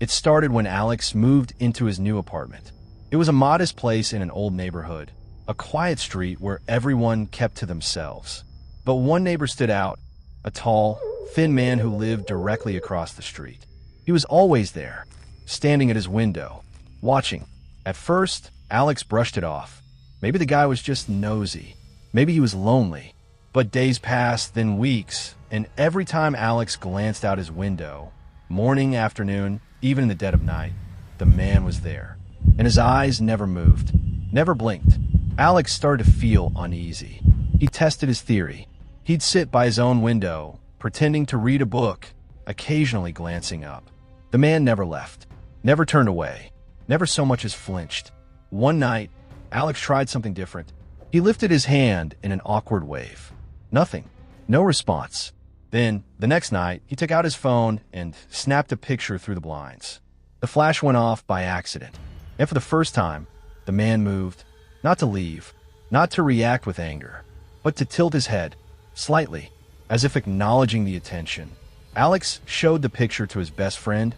It started when Alex moved into his new apartment. It was a modest place in an old neighborhood, a quiet street where everyone kept to themselves. But one neighbor stood out, a tall, thin man who lived directly across the street. He was always there, standing at his window, watching. At first, Alex brushed it off. Maybe the guy was just nosy. Maybe he was lonely. But days passed, then weeks, and every time Alex glanced out his window, morning, afternoon, even in the dead of night, the man was there. And his eyes never moved, never blinked. Alex started to feel uneasy. He tested his theory. He'd sit by his own window, pretending to read a book, occasionally glancing up. The man never left, never turned away, never so much as flinched. One night, Alex tried something different. He lifted his hand in an awkward wave. Nothing. No response. Then, the next night, he took out his phone and snapped a picture through the blinds. The flash went off by accident. And for the first time, the man moved, not to leave, not to react with anger, but to tilt his head, slightly, as if acknowledging the attention. Alex showed the picture to his best friend,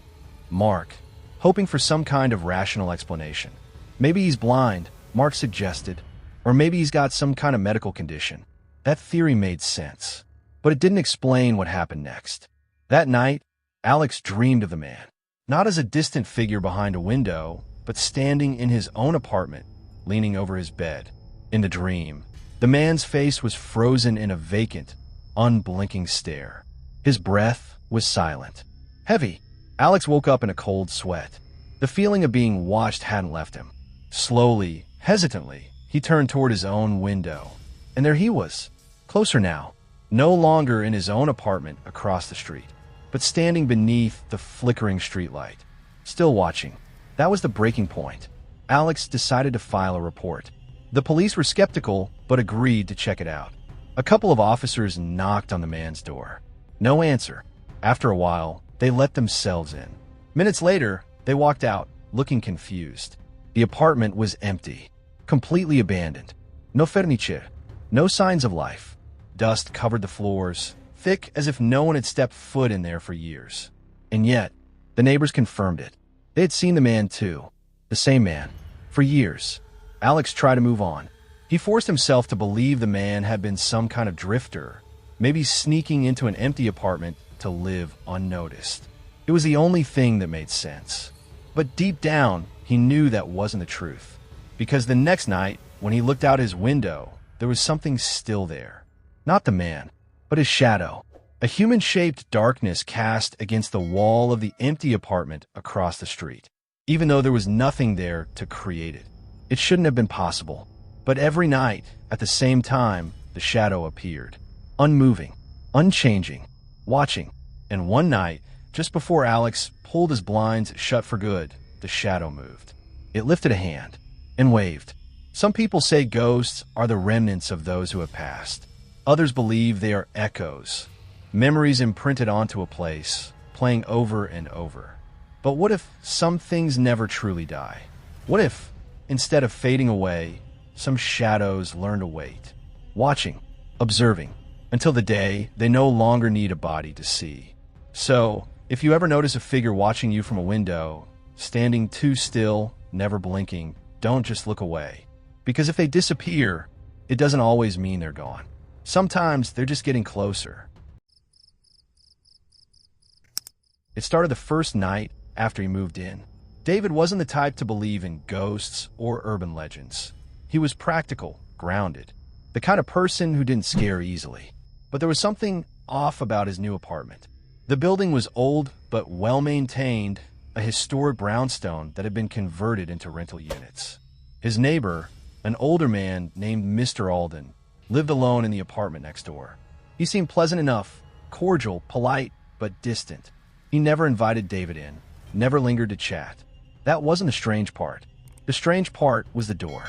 Mark, hoping for some kind of rational explanation. Maybe he's blind, Mark suggested, or maybe he's got some kind of medical condition. That theory made sense, but it didn't explain what happened next. That night, Alex dreamed of the man, not as a distant figure behind a window, but standing in his own apartment, leaning over his bed. In the dream, the man's face was frozen in a vacant, unblinking stare. His breath was silent, heavy. Alex woke up in a cold sweat. The feeling of being watched hadn't left him. Slowly, hesitantly, he turned toward his own window. And there he was, closer now, no longer in his own apartment across the street, but standing beneath the flickering streetlight, still watching. That was the breaking point. Alex decided to file a report. The police were skeptical, but agreed to check it out. A couple of officers knocked on the man's door. No answer. After a while, they let themselves in. Minutes later, they walked out, looking confused. The apartment was empty, completely abandoned. No furniture, no signs of life. Dust covered the floors, thick as if no one had stepped foot in there for years. And yet, the neighbors confirmed it. They had seen the man too, the same man, for years. Alex tried to move on. He forced himself to believe the man had been some kind of drifter, maybe sneaking into an empty apartment to live unnoticed. It was the only thing that made sense. But deep down, he knew that wasn't the truth. Because the next night, when he looked out his window, there was something still there. Not the man, but his shadow. A human-shaped darkness cast against the wall of the empty apartment across the street. Even though there was nothing there to create it. It shouldn't have been possible. But every night, at the same time, the shadow appeared. Unmoving, unchanging, watching. And one night, just before Alex pulled his blinds shut for good, the shadow moved. It lifted a hand and waved. Some people say ghosts are the remnants of those who have passed. Others believe they are echoes, memories imprinted onto a place, playing over and over. But what if some things never truly die? What if, instead of fading away, some shadows learn to wait, watching, observing, until the day they no longer need a body to see? So, if you ever notice a figure watching you from a window, standing too still, never blinking, don't just look away. Because if they disappear, it doesn't always mean they're gone. Sometimes they're just getting closer. It started the first night after he moved in. David wasn't the type to believe in ghosts or urban legends. He was practical, grounded, the kind of person who didn't scare easily. But there was something off about his new apartment. The building was old but well-maintained, a historic brownstone that had been converted into rental units. His neighbor, an older man named Mr. Alden, lived alone in the apartment next door. He seemed pleasant enough, cordial, polite, but distant. He never invited David in, never lingered to chat. That wasn't the strange part. The strange part was the door.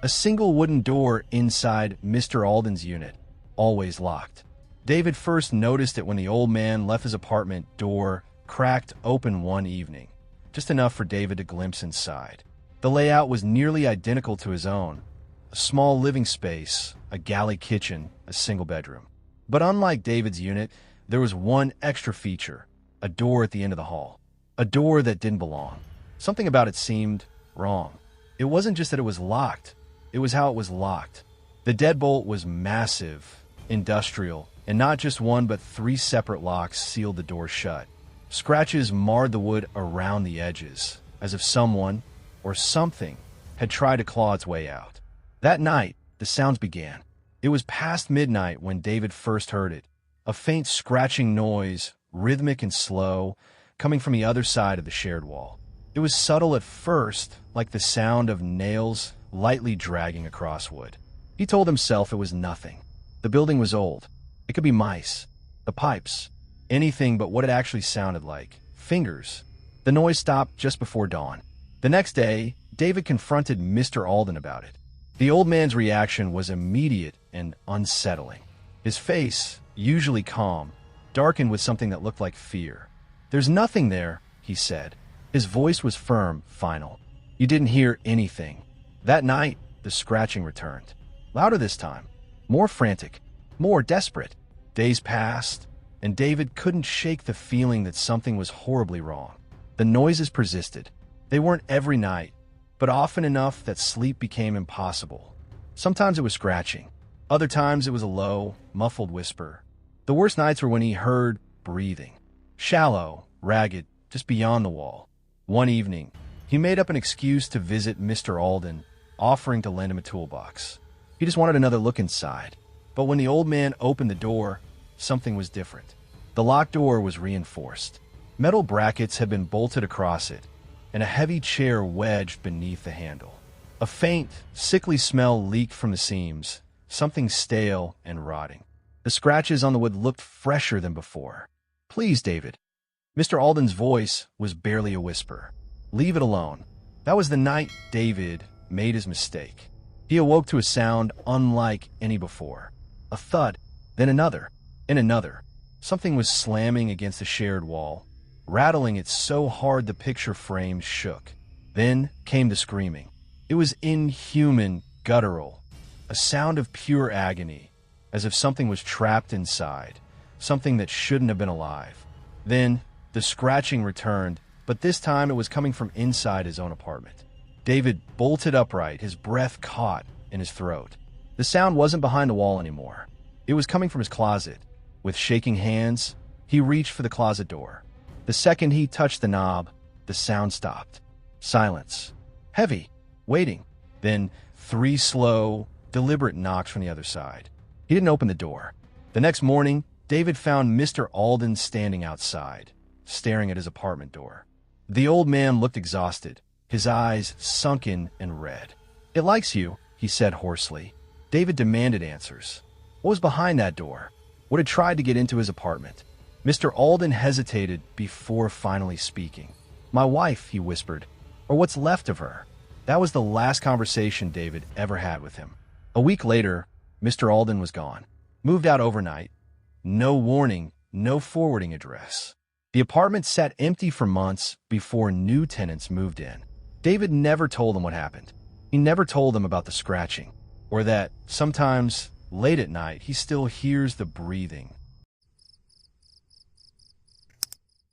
A single wooden door inside Mr. Alden's unit, always locked. David first noticed it when the old man left his apartment door cracked open one evening, just enough for David to glimpse inside. The layout was nearly identical to his own. A small living space, a galley kitchen, a single bedroom. But unlike David's unit, there was one extra feature, a door at the end of the hall. A door that didn't belong. Something about it seemed wrong. It wasn't just that it was locked, it was how it was locked. The deadbolt was massive, industrial, and not just one but 3 separate locks sealed the door shut. Scratches marred the wood around the edges, as if someone, or something, had tried to claw its way out. That night, the sounds began. It was past midnight when David first heard it. A faint scratching noise, rhythmic and slow, coming from the other side of the shared wall. It was subtle at first, like the sound of nails lightly dragging across wood. He told himself it was nothing. The building was old. It could be mice, the pipes, anything but what it actually sounded like. Fingers. The noise stopped just before dawn. The next day, David confronted Mr. Alden about it. The old man's reaction was immediate and unsettling. His face, usually calm, darkened with something that looked like fear. "There's nothing there," he said. His voice was firm, final. "You didn't hear anything." That night, the scratching returned. Louder this time. More frantic. More desperate. Days passed, and David couldn't shake the feeling that something was horribly wrong. The noises persisted. They weren't every night, but often enough that sleep became impossible. Sometimes it was scratching. Other times it was a low, muffled whisper. The worst nights were when he heard breathing. Shallow, ragged, just beyond the wall. One evening, he made up an excuse to visit Mr. Alden, offering to lend him a toolbox. He just wanted another look inside. But when the old man opened the door, something was different. The locked door was reinforced. Metal brackets had been bolted across it, and a heavy chair wedged beneath the handle. A faint, sickly smell leaked from the seams, something stale and rotting. The scratches on the wood looked fresher than before. "Please, David." Mr. Alden's voice was barely a whisper. "Leave it alone." That was the night David made his mistake. He awoke to a sound unlike any before. A thud, then another, and another. Something was slamming against the shared wall, rattling it so hard the picture frame shook. Then came the screaming. It was inhuman, guttural, a sound of pure agony, as if something was trapped inside, something that shouldn't have been alive. Then the scratching returned, but this time it was coming from inside his own apartment. David bolted upright, his breath caught in his throat. The sound wasn't behind the wall anymore. It was coming from his closet. With shaking hands, he reached for the closet door. The second he touched the knob, the sound stopped. Silence. Heavy. Waiting. Then 3 slow, deliberate knocks from the other side. He didn't open the door. The next morning, David found Mr. Alden standing outside, staring at his apartment door. The old man looked exhausted, his eyes sunken and red. "It likes you," he said hoarsely. David demanded answers. What was behind that door? What had tried to get into his apartment? Mr. Alden hesitated before finally speaking. "My wife," he whispered, "or what's left of her." That was the last conversation David ever had with him. A week later, Mr. Alden was gone. Moved out overnight. No warning, no forwarding address. The apartment sat empty for months before new tenants moved in. David never told them what happened. He never told them about the scratching, or that sometimes, late at night, he still hears the breathing.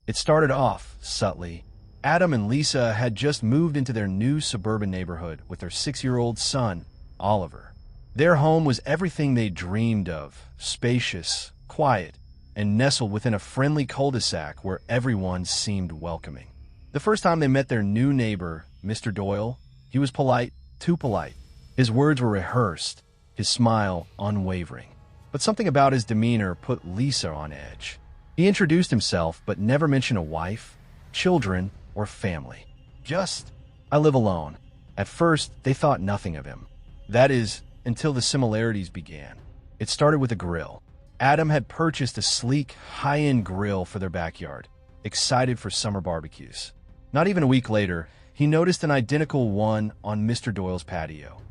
It started off subtly. Adam and Lisa had just moved into their new suburban neighborhood with their 6-year-old son, Oliver. Their home was everything they dreamed of, spacious, quiet, and nestled within a friendly cul-de-sac where everyone seemed welcoming. The first time they met their new neighbor, Mr. Doyle, he was polite, too polite. His words were rehearsed, his smile unwavering. But something about his demeanor put Lisa on edge. He introduced himself, but never mentioned a wife, children, or family. Just, "I live alone." At first, they thought nothing of him. That is, until the similarities began. It started with a grill. Adam had purchased a sleek, high-end grill for their backyard, excited for summer barbecues. Not even a week later, he noticed an identical one on Mr. Doyle's patio,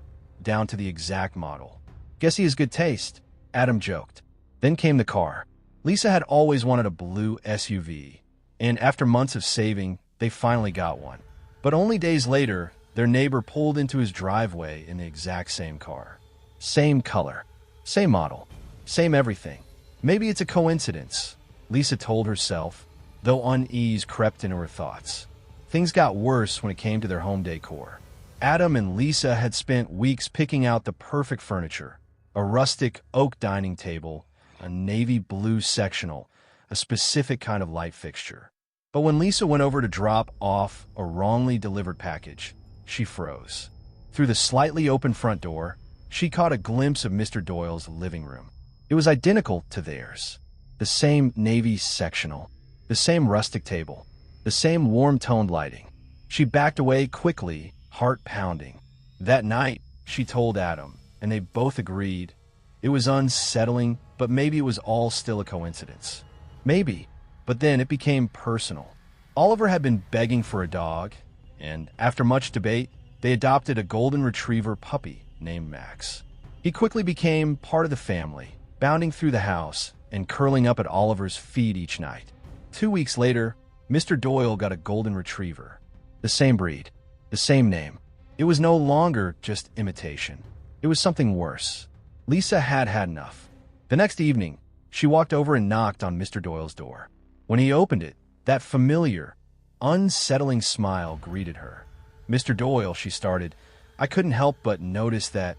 down to the exact model. "Guess he has good taste," Adam joked. Then came the car. Lisa had always wanted a blue SUV, and after months of saving, they finally got one. But only days later, their neighbor pulled into his driveway in the exact same car. Same color, same model, same everything. Maybe it's a coincidence, Lisa told herself, though unease crept into her thoughts. Things got worse when it came to their home decor. Adam and Lisa had spent weeks picking out the perfect furniture: a rustic oak dining table, a navy blue sectional, a specific kind of light fixture. But when Lisa went over to drop off a wrongly delivered package, she froze. Through the slightly open front door, she caught a glimpse of Mr. Doyle's living room. It was identical to theirs. The same navy sectional, the same rustic table, the same warm-toned lighting. She backed away quickly, heart pounding. That night, she told Adam, and they both agreed. It was unsettling, but maybe it was all still a coincidence. Maybe, but then it became personal. Oliver had been begging for a dog, and after much debate, they adopted a golden retriever puppy named Max. He quickly became part of the family, bounding through the house and curling up at Oliver's feet each night. 2 weeks later, Mr. Doyle got a golden retriever. The same breed, the same name. It was no longer just imitation. It was something worse. Lisa had had enough. The next evening, she walked over and knocked on Mr. Doyle's door. When he opened it, that familiar, unsettling smile greeted her. "Mr. Doyle," she started, "I couldn't help but notice that,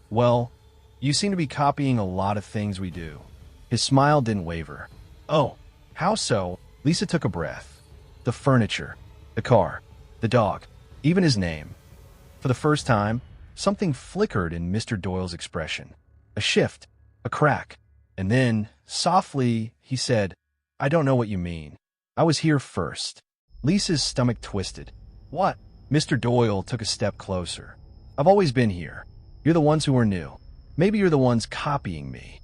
well, you seem to be copying a lot of things we do." His smile didn't waver. "Oh, how so?" Lisa took a breath. The furniture, the car, the dog, even his name. For the first time, something flickered in Mr. Doyle's expression. A shift, a crack. And then, softly, he said, "I don't know what you mean. I was here first." Lisa's stomach twisted. "What?" Mr. Doyle took a step closer. "I've always been here. You're the ones who are new. Maybe you're the ones copying me."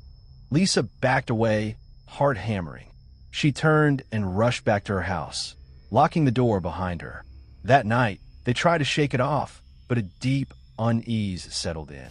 Lisa backed away, heart hammering. She turned and rushed back to her house, locking the door behind her. That night, they tried to shake it off, but a deep unease settled in.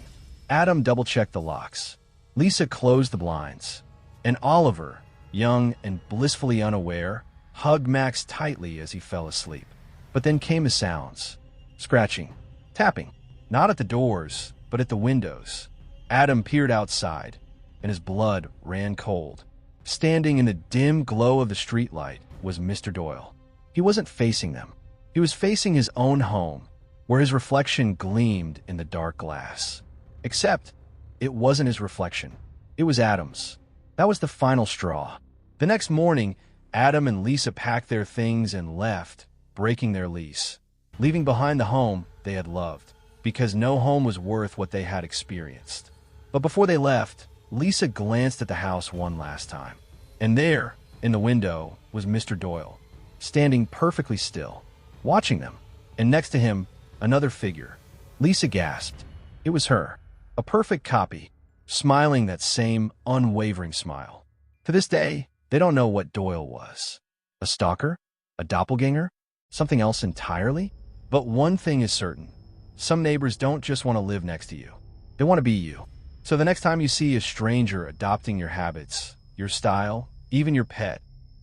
Adam double-checked the locks. Lisa closed the blinds. And Oliver, young and blissfully unaware, hugged Max tightly as he fell asleep. But then came the sounds. Scratching, tapping, not at the doors, but at the windows. Adam peered outside, and his blood ran cold. Standing in the dim glow of the streetlight was Mr. Doyle. He wasn't facing them. He was facing his own home, where his reflection gleamed in the dark glass. Except, it wasn't his reflection. It was Adam's. That was the final straw. The next morning, Adam and Lisa packed their things and left, breaking their lease, leaving behind the home they had loved, because no home was worth what they had experienced. But before they left, Lisa glanced at the house one last time. And there, in the window, was Mr. Doyle, standing perfectly still, watching them. And next to him, another figure. Lisa gasped. It was her, a perfect copy, smiling that same unwavering smile. To this day, they don't know what Doyle was. A stalker? A doppelganger? Something else entirely? But one thing is certain. Some neighbors don't just want to live next to you. They want to be you. So the next time you see a stranger adopting your habits, your style, even your pet,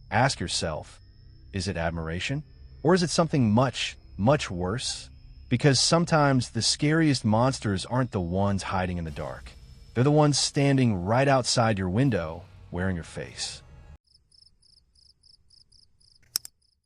ask yourself, is it admiration? Or is it something much, much worse? Because sometimes the scariest monsters aren't the ones hiding in the dark. They're the ones standing right outside your window, wearing your face.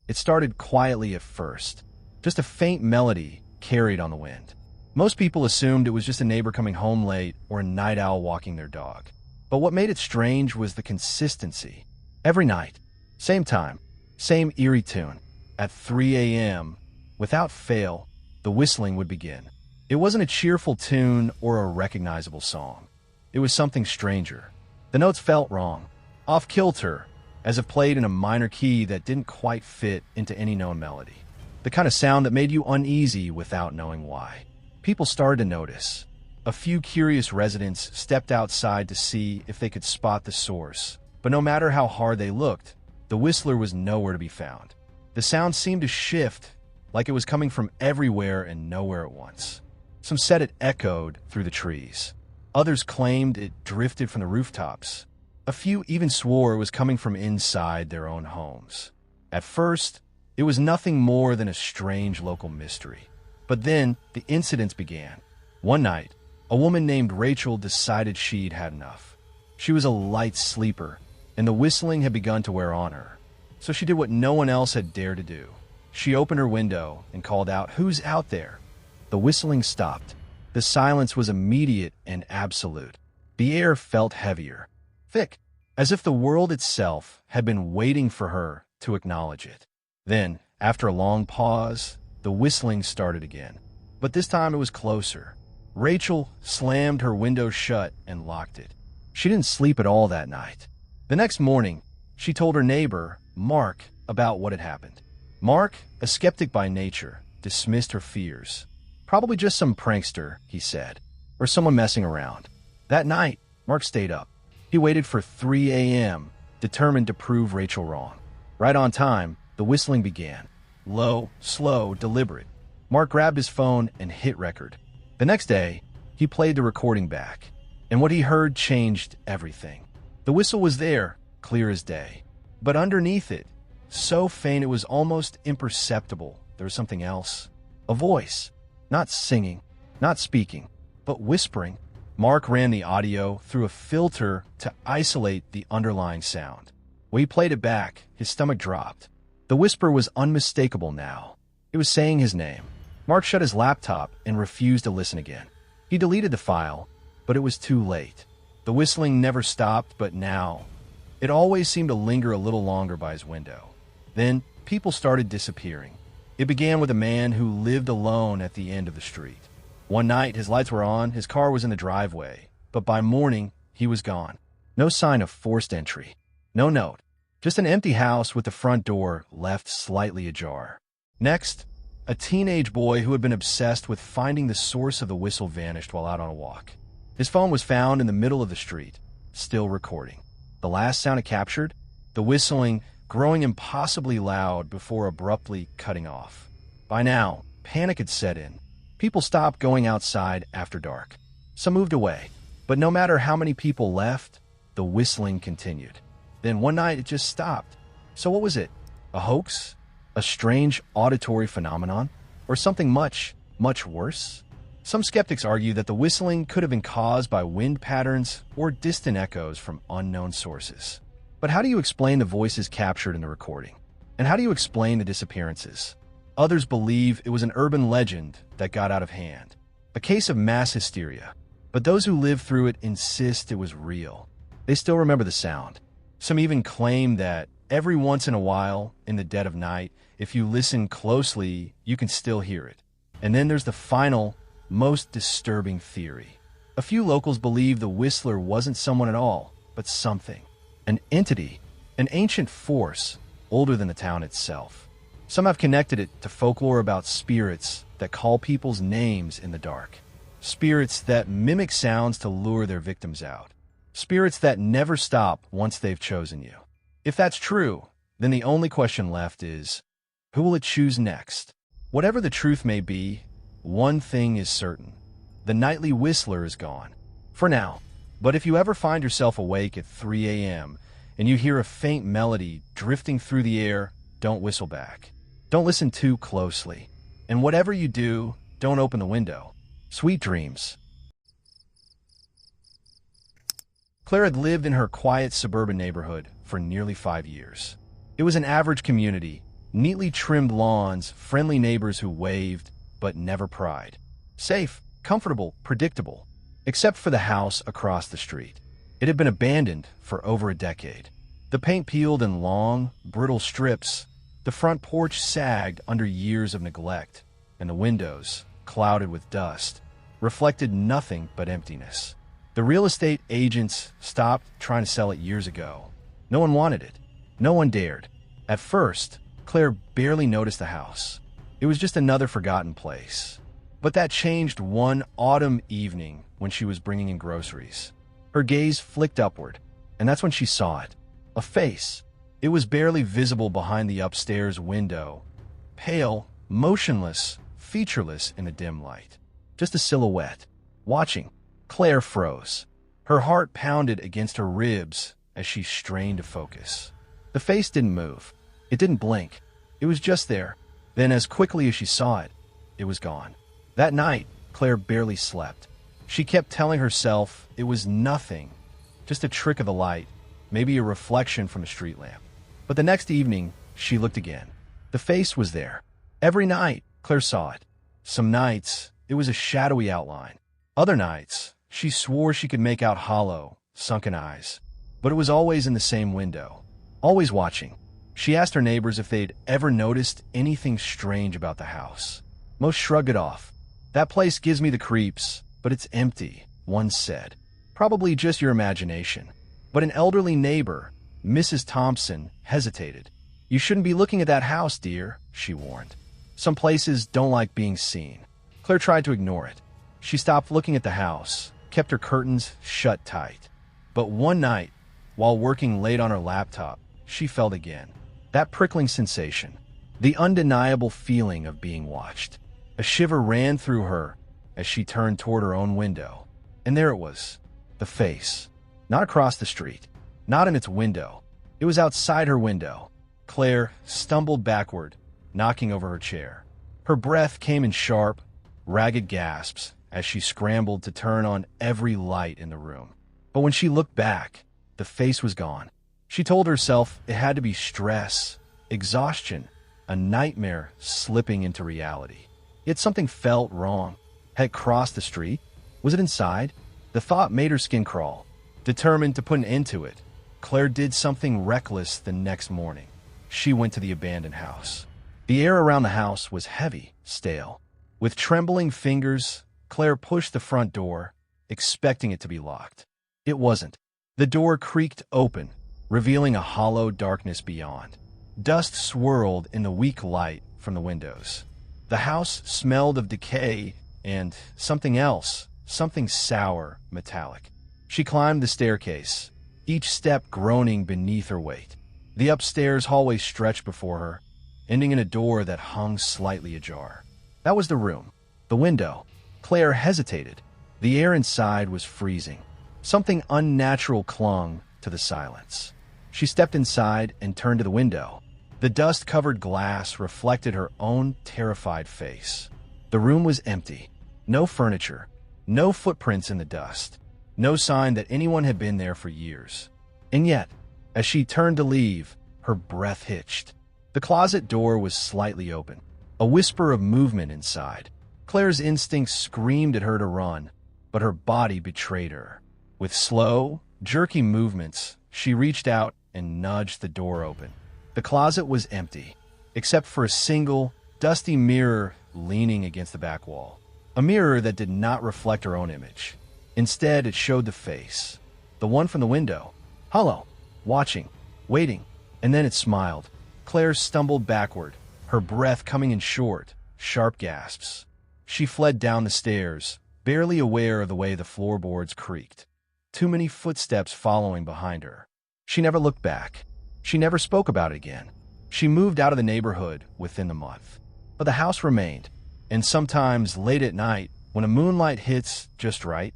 It started quietly at first, just a faint melody carried on the wind. Most people assumed it was just a neighbor coming home late or a night owl walking their dog. But what made it strange was the consistency. Every night, same time, same eerie tune. At 3 a.m., without fail, the whistling would begin. It wasn't a cheerful tune or a recognizable song. It was something stranger. The notes felt wrong, off-kilter, as if played in a minor key that didn't quite fit into any known melody. The kind of sound that made you uneasy without knowing why. People started to notice. A few curious residents stepped outside to see if they could spot the source. But no matter how hard they looked, the whistler was nowhere to be found. The sound seemed to shift, like it was coming from everywhere and nowhere at once. Some said it echoed through the trees. Others claimed it drifted from the rooftops. A few even swore it was coming from inside their own homes. At first, it was nothing more than a strange local mystery. But then, the incidents began. One night, a woman named Rachel decided she'd had enough. She was a light sleeper, and the whistling had begun to wear on her. So she did what no one else had dared to do. She opened her window and called out, "Who's out there?" The whistling stopped. The silence was immediate and absolute. The air felt heavier, thick, as if the world itself had been waiting for her to acknowledge it. Then, after a long pause, the whistling started again. But this time it was closer. Rachel slammed her window shut and locked it. She didn't sleep at all that night. The next morning, she told her neighbor, Mark, about what had happened. Mark, a skeptic by nature, dismissed her fears. Probably just some prankster, he said, or someone messing around. That night, Mark stayed up. He waited for 3 a.m., determined to prove Rachel wrong. Right on time, the whistling began. Low, slow, deliberate. Mark grabbed his phone and hit record. The next day, he played the recording back, and what he heard changed everything. The whistle was there, clear as day. But underneath it, so faint it was almost imperceptible, there was something else. A voice. Not singing, not speaking, but whispering. Mark ran the audio through a filter to isolate the underlying sound. When he played it back, his stomach dropped. The whisper was unmistakable now. It was saying his name. Mark shut his laptop and refused to listen again. He deleted the file, but it was too late. The whistling never stopped, but now, it always seemed to linger a little longer by his window. Then, people started disappearing. It began with a man who lived alone at the end of the street. One night, his lights were on, his car was in the driveway, but by morning, he was gone. No sign of forced entry. No note. Just an empty house with the front door left slightly ajar. Next, a teenage boy who had been obsessed with finding the source of the whistle vanished while out on a walk. His phone was found in the middle of the street, still recording. The last sound it captured? The whistling, growing impossibly loud before abruptly cutting off. By now, panic had set in. People stopped going outside after dark. Some moved away, but no matter how many people left, the whistling continued. Then one night it just stopped. So what was it? A hoax? A strange auditory phenomenon? Or something much, much worse? Some skeptics argue that the whistling could have been caused by wind patterns or distant echoes from unknown sources. But how do you explain the voices captured in the recording? And how do you explain the disappearances? Others believe it was an urban legend that got out of hand, a case of mass hysteria. But those who lived through it insist it was real. They still remember the sound. Some even claim that every once in a while, in the dead of night, if you listen closely, you can still hear it. And then there's the final, most disturbing theory. A few locals believe the whistler wasn't someone at all, but something. An entity, an ancient force, older than the town itself. Some have connected it to folklore about spirits that call people's names in the dark. Spirits that mimic sounds to lure their victims out. Spirits that never stop once they've chosen you. If that's true, then the only question left is, who will it choose next? Whatever the truth may be, one thing is certain. The nightly whistler is gone. For now. But if you ever find yourself awake at 3 a.m. and you hear a faint melody drifting through the air, don't whistle back. Don't listen too closely. And whatever you do, don't open the window. Sweet dreams. Claire had lived in her quiet suburban neighborhood for nearly 5 years. It was an average community, neatly trimmed lawns, friendly neighbors who waved, but never pried. Safe, comfortable, predictable, except for the house across the street. It had been abandoned for over a decade. The paint peeled in long, brittle strips, the front porch sagged under years of neglect, and the windows, clouded with dust, reflected nothing but emptiness. The real estate agents stopped trying to sell it years ago. No one wanted it. No one dared. At first, Claire barely noticed the house. It was just another forgotten place. But that changed one autumn evening when she was bringing in groceries. Her gaze flicked upward, and that's when she saw it. A face. It was barely visible behind the upstairs window. Pale, motionless, featureless in the dim light. Just a silhouette. Watching, Claire froze. Her heart pounded against her ribs as she strained to focus. The face didn't move. It didn't blink. It was just there. Then, as quickly as she saw it, it was gone. That night, Claire barely slept. She kept telling herself it was nothing, just a trick of the light, maybe a reflection from a street lamp. But the next evening, she looked again. The face was there. Every night, Claire saw it. Some nights, it was a shadowy outline. Other nights, she swore she could make out hollow, sunken eyes. But it was always in the same window, always watching. She asked her neighbors if they'd ever noticed anything strange about the house. Most shrugged it off. "That place gives me the creeps, but it's empty," one said. "Probably just your imagination." But an elderly neighbor, Mrs. Thompson, hesitated. "You shouldn't be looking at that house, dear," she warned. "Some places don't like being seen." Claire tried to ignore it. She stopped looking at the house, kept her curtains shut tight. But one night, while working late on her laptop, she felt again. That prickling sensation, the undeniable feeling of being watched. A shiver ran through her as she turned toward her own window. And there it was, the face. Not across the street, not in its window. It was outside her window. Claire stumbled backward, knocking over her chair. Her breath came in sharp, ragged gasps as she scrambled to turn on every light in the room. But when she looked back, the face was gone. She told herself it had to be stress, exhaustion, a nightmare slipping into reality. Yet something felt wrong. Had it crossed the street? Was it inside? The thought made her skin crawl. Determined to put an end to it, Claire did something reckless the next morning. She went to the abandoned house. The air around the house was heavy, stale. With trembling fingers, Claire pushed the front door, expecting it to be locked. It wasn't. The door creaked open, revealing a hollow darkness beyond. Dust swirled in the weak light from the windows. The house smelled of decay and something else, something sour, metallic. She climbed the staircase, each step groaning beneath her weight. The upstairs hallway stretched before her, ending in a door that hung slightly ajar. That was the room. The window. Claire hesitated. The air inside was freezing. Something unnatural clung to the silence. She stepped inside and turned to the window. The dust-covered glass reflected her own terrified face. The room was empty. No furniture. No footprints in the dust. No sign that anyone had been there for years. And yet, as she turned to leave, her breath hitched. The closet door was slightly open. A whisper of movement inside. Claire's instincts screamed at her to run, but her body betrayed her. With slow, jerky movements, she reached out and nudged the door open. The closet was empty, except for a single, dusty mirror leaning against the back wall. A mirror that did not reflect her own image. Instead, it showed the face. The one from the window. Hollow, watching, waiting, and then it smiled. Claire stumbled backward, her breath coming in short, sharp gasps. She fled down the stairs, barely aware of the way the floorboards creaked. Too many footsteps following behind her. She never looked back. She never spoke about it again. She moved out of the neighborhood within the month. But the house remained, and sometimes late at night, when a moonlight hits just right,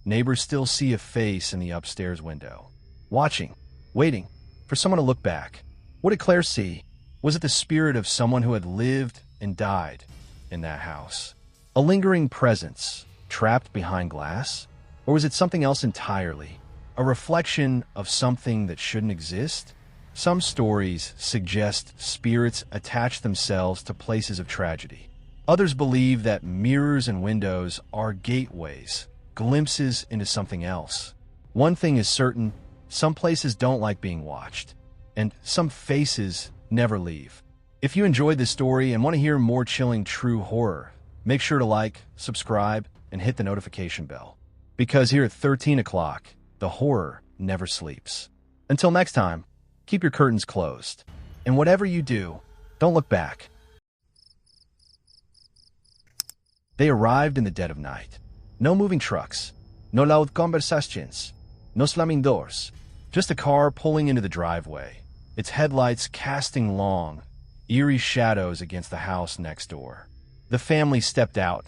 neighbors still see a face in the upstairs window. Watching, waiting, for someone to look back. What did Claire see? Was it the spirit of someone who had lived and died in that house? A lingering presence, trapped behind glass? Or was it something else entirely? A reflection of something that shouldn't exist? Some stories suggest spirits attach themselves to places of tragedy. Others believe that mirrors and windows are gateways, glimpses into something else. One thing is certain, some places don't like being watched, and some faces never leave. If you enjoyed this story and want to hear more chilling true horror, make sure to like, subscribe, and hit the notification bell. Because here at 13 o'clock, the horror never sleeps. Until next time, keep your curtains closed. And whatever you do, don't look back. They arrived in the dead of night. No moving trucks, no loud conversations, no slamming doors, just a car pulling into the driveway, its headlights casting long, eerie shadows against the house next door. The family stepped out,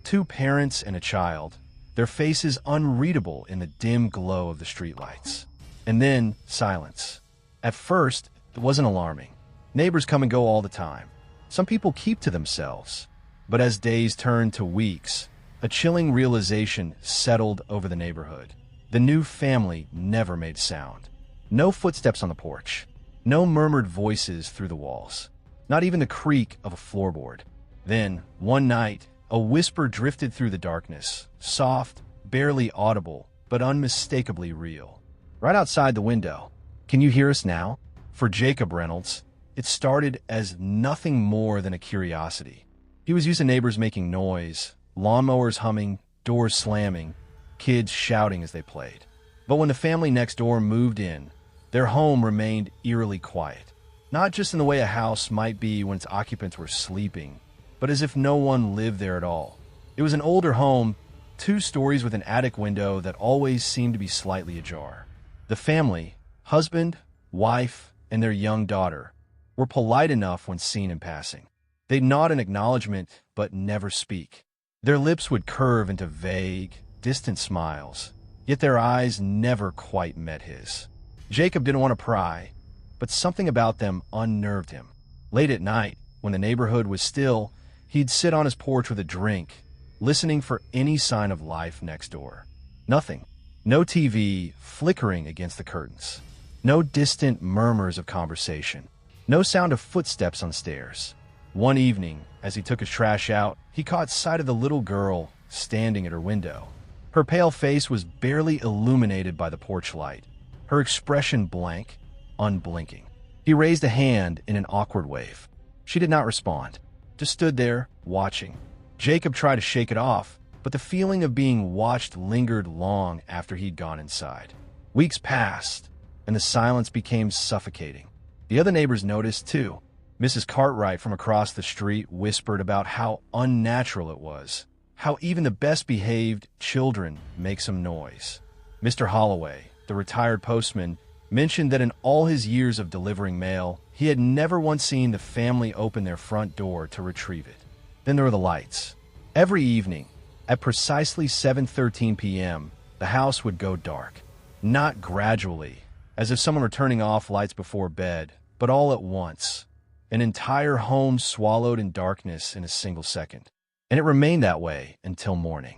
2 parents and a child, their faces unreadable in the dim glow of the streetlights. And then silence. At first, it wasn't alarming. Neighbors come and go all the time. Some people keep to themselves. But as days turned to weeks, a chilling realization settled over the neighborhood. The new family never made sound. No footsteps on the porch. No murmured voices through the walls, not even the creak of a floorboard. Then, one night, a whisper drifted through the darkness, soft, barely audible, but unmistakably real. Right outside the window. "Can you hear us now?" For Jacob Reynolds, it started as nothing more than a curiosity. He was used to neighbors making noise, lawnmowers humming, doors slamming, kids shouting as they played. But when the family next door moved in, their home remained eerily quiet. Not just in the way a house might be when its occupants were sleeping, but as if no one lived there at all. It was an older home, 2 stories with an attic window that always seemed to be slightly ajar. The family, husband, wife, and their young daughter, were polite enough when seen in passing. They'd nod in acknowledgement, but never speak. Their lips would curve into vague, distant smiles, yet their eyes never quite met his. Jacob didn't want to pry, but something about them unnerved him. Late at night, when the neighborhood was still, he'd sit on his porch with a drink, listening for any sign of life next door. Nothing. No TV flickering against the curtains. No distant murmurs of conversation. No sound of footsteps on stairs. One evening, as he took his trash out, he caught sight of the little girl standing at her window. Her pale face was barely illuminated by the porch light, her expression blank, unblinking. He raised a hand in an awkward wave. She did not respond, just stood there, watching. Jacob tried to shake it off, but the feeling of being watched lingered long after he'd gone inside. Weeks passed, and the silence became suffocating. The other neighbors noticed, too. Mrs. Cartwright from across the street whispered about how unnatural it was, how even the best-behaved children make some noise. Mr. Holloway, the retired postman, mentioned that in all his years of delivering mail, he had never once seen the family open their front door to retrieve it. Then there were the lights. Every evening, at precisely 7:13 p.m., the house would go dark. Not gradually, as if someone were turning off lights before bed, but all at once. An entire home swallowed in darkness in a single second. And it remained that way until morning.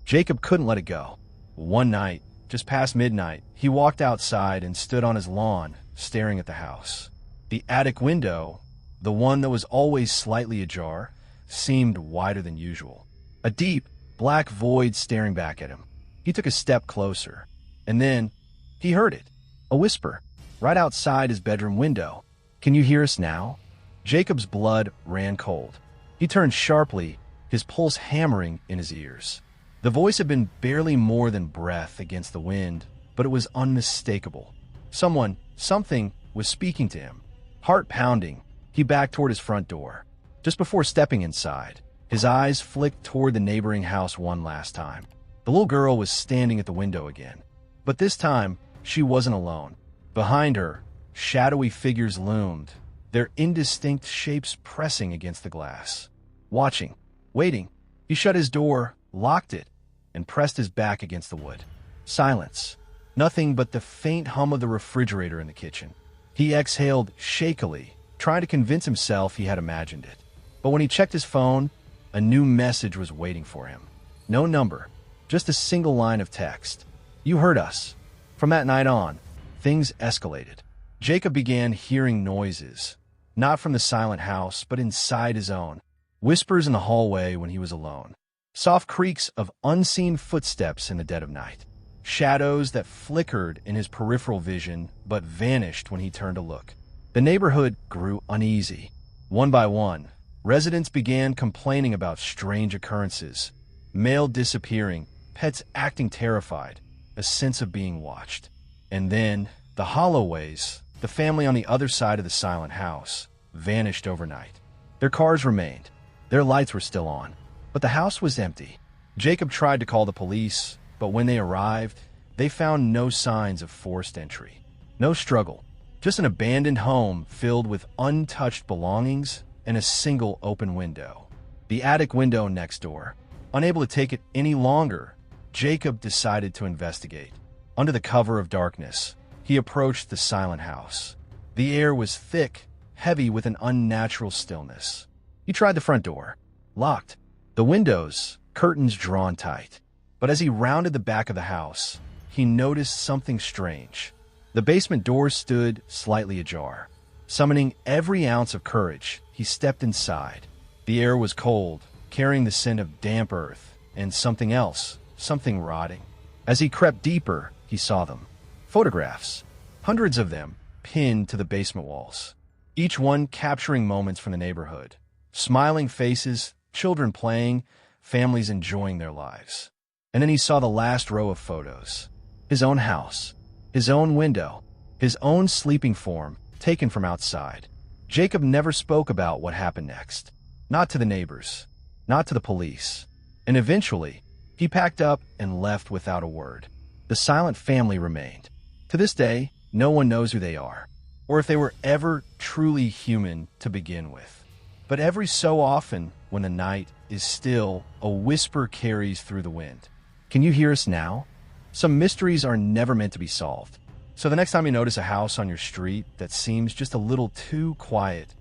Jacob couldn't let it go. One night, just past midnight, he walked outside and stood on his lawn, staring at the house. The attic window, the one that was always slightly ajar, seemed wider than usual. A deep, black void staring back at him. He took a step closer, and then he heard it. A whisper, right outside his bedroom window. "Can you hear us now?" Jacob's blood ran cold. He turned sharply, his pulse hammering in his ears. The voice had been barely more than breath against the wind, but it was unmistakable. Something was speaking to him. Heart pounding, he backed toward his front door. Just before stepping inside, his eyes flicked toward the neighboring house one last time. The little girl was standing at the window again. But this time, she wasn't alone. Behind her, shadowy figures loomed, their indistinct shapes pressing against the glass. Watching, waiting, he shut his door, locked it, and pressed his back against the wood. Silence. Nothing but the faint hum of the refrigerator in the kitchen. He exhaled shakily, trying to convince himself he had imagined it. But when he checked his phone, a new message was waiting for him. No number, just a single line of text. "You heard us." From that night on, things escalated. Jacob began hearing noises, not from the silent house, but inside his own. Whispers in the hallway when he was alone. Soft creaks of unseen footsteps in the dead of night. Shadows that flickered in his peripheral vision, but vanished when he turned to look. The neighborhood grew uneasy. One by one, residents began complaining about strange occurrences. Mail disappearing, pets acting terrified, a sense of being watched. And then, the Holloways, the family on the other side of the silent house, vanished overnight. Their cars remained. Their lights were still on. But the house was empty. Jacob tried to call the police, but when they arrived, they found no signs of forced entry. No struggle, just an abandoned home filled with untouched belongings and a single open window. The attic window next door. Unable to take it any longer, Jacob decided to investigate. Under the cover of darkness, he approached the silent house. The air was thick, heavy with an unnatural stillness. He tried the front door. Locked. The windows, curtains drawn tight. But as he rounded the back of the house, he noticed something strange. The basement door stood slightly ajar. Summoning every ounce of courage, he stepped inside. The air was cold, carrying the scent of damp earth and something else, something rotting. As he crept deeper, he saw them. Photographs, hundreds of them, pinned to the basement walls. Each one capturing moments from the neighborhood. Smiling faces, children playing, families enjoying their lives. And then he saw the last row of photos. His own house, his own window, his own sleeping form, taken from outside. Jacob never spoke about what happened next. Not to the neighbors, not to the police. And eventually, he packed up and left without a word. The silent family remained. To this day, no one knows who they are, or if they were ever truly human to begin with. But every so often, when the night is still, a whisper carries through the wind. Can you hear us now? Some mysteries are never meant to be solved. So the next time you notice a house on your street that seems just a little too quiet,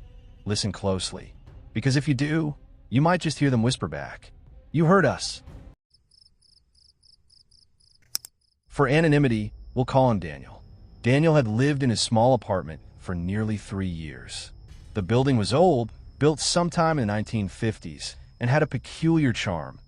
listen closely. Because if you do, you might just hear them whisper back, "You heard us." For anonymity, we'll call him Daniel. Daniel had lived in his small apartment for nearly 3 years. The building was old, built sometime in the 1950s, and had a peculiar charm.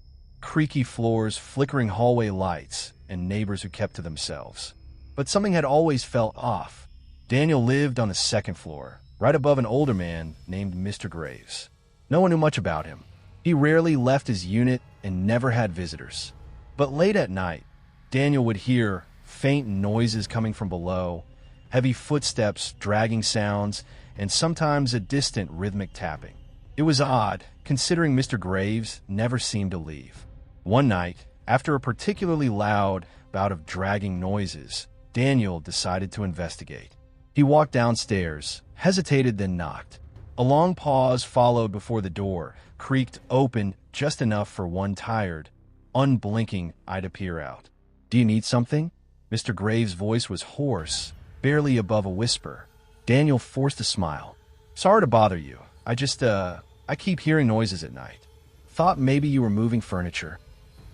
Creaky floors, flickering hallway lights, and neighbors who kept to themselves. But something had always felt off. Daniel lived on the second floor, right above an older man named Mr. Graves. No one knew much about him. He rarely left his unit and never had visitors. But late at night, Daniel would hear faint noises coming from below, heavy footsteps, dragging sounds, and sometimes a distant rhythmic tapping. It was odd, considering Mr. Graves never seemed to leave. One night, after a particularly loud bout of dragging noises, Daniel decided to investigate. He walked downstairs, hesitated, then knocked. A long pause followed before the door creaked open just enough for one tired, unblinking eye to peer out. "Do you need something?" Mr. Graves' voice was hoarse, barely above a whisper. Daniel forced a smile. "Sorry to bother you. I keep hearing noises at night. Thought maybe you were moving furniture."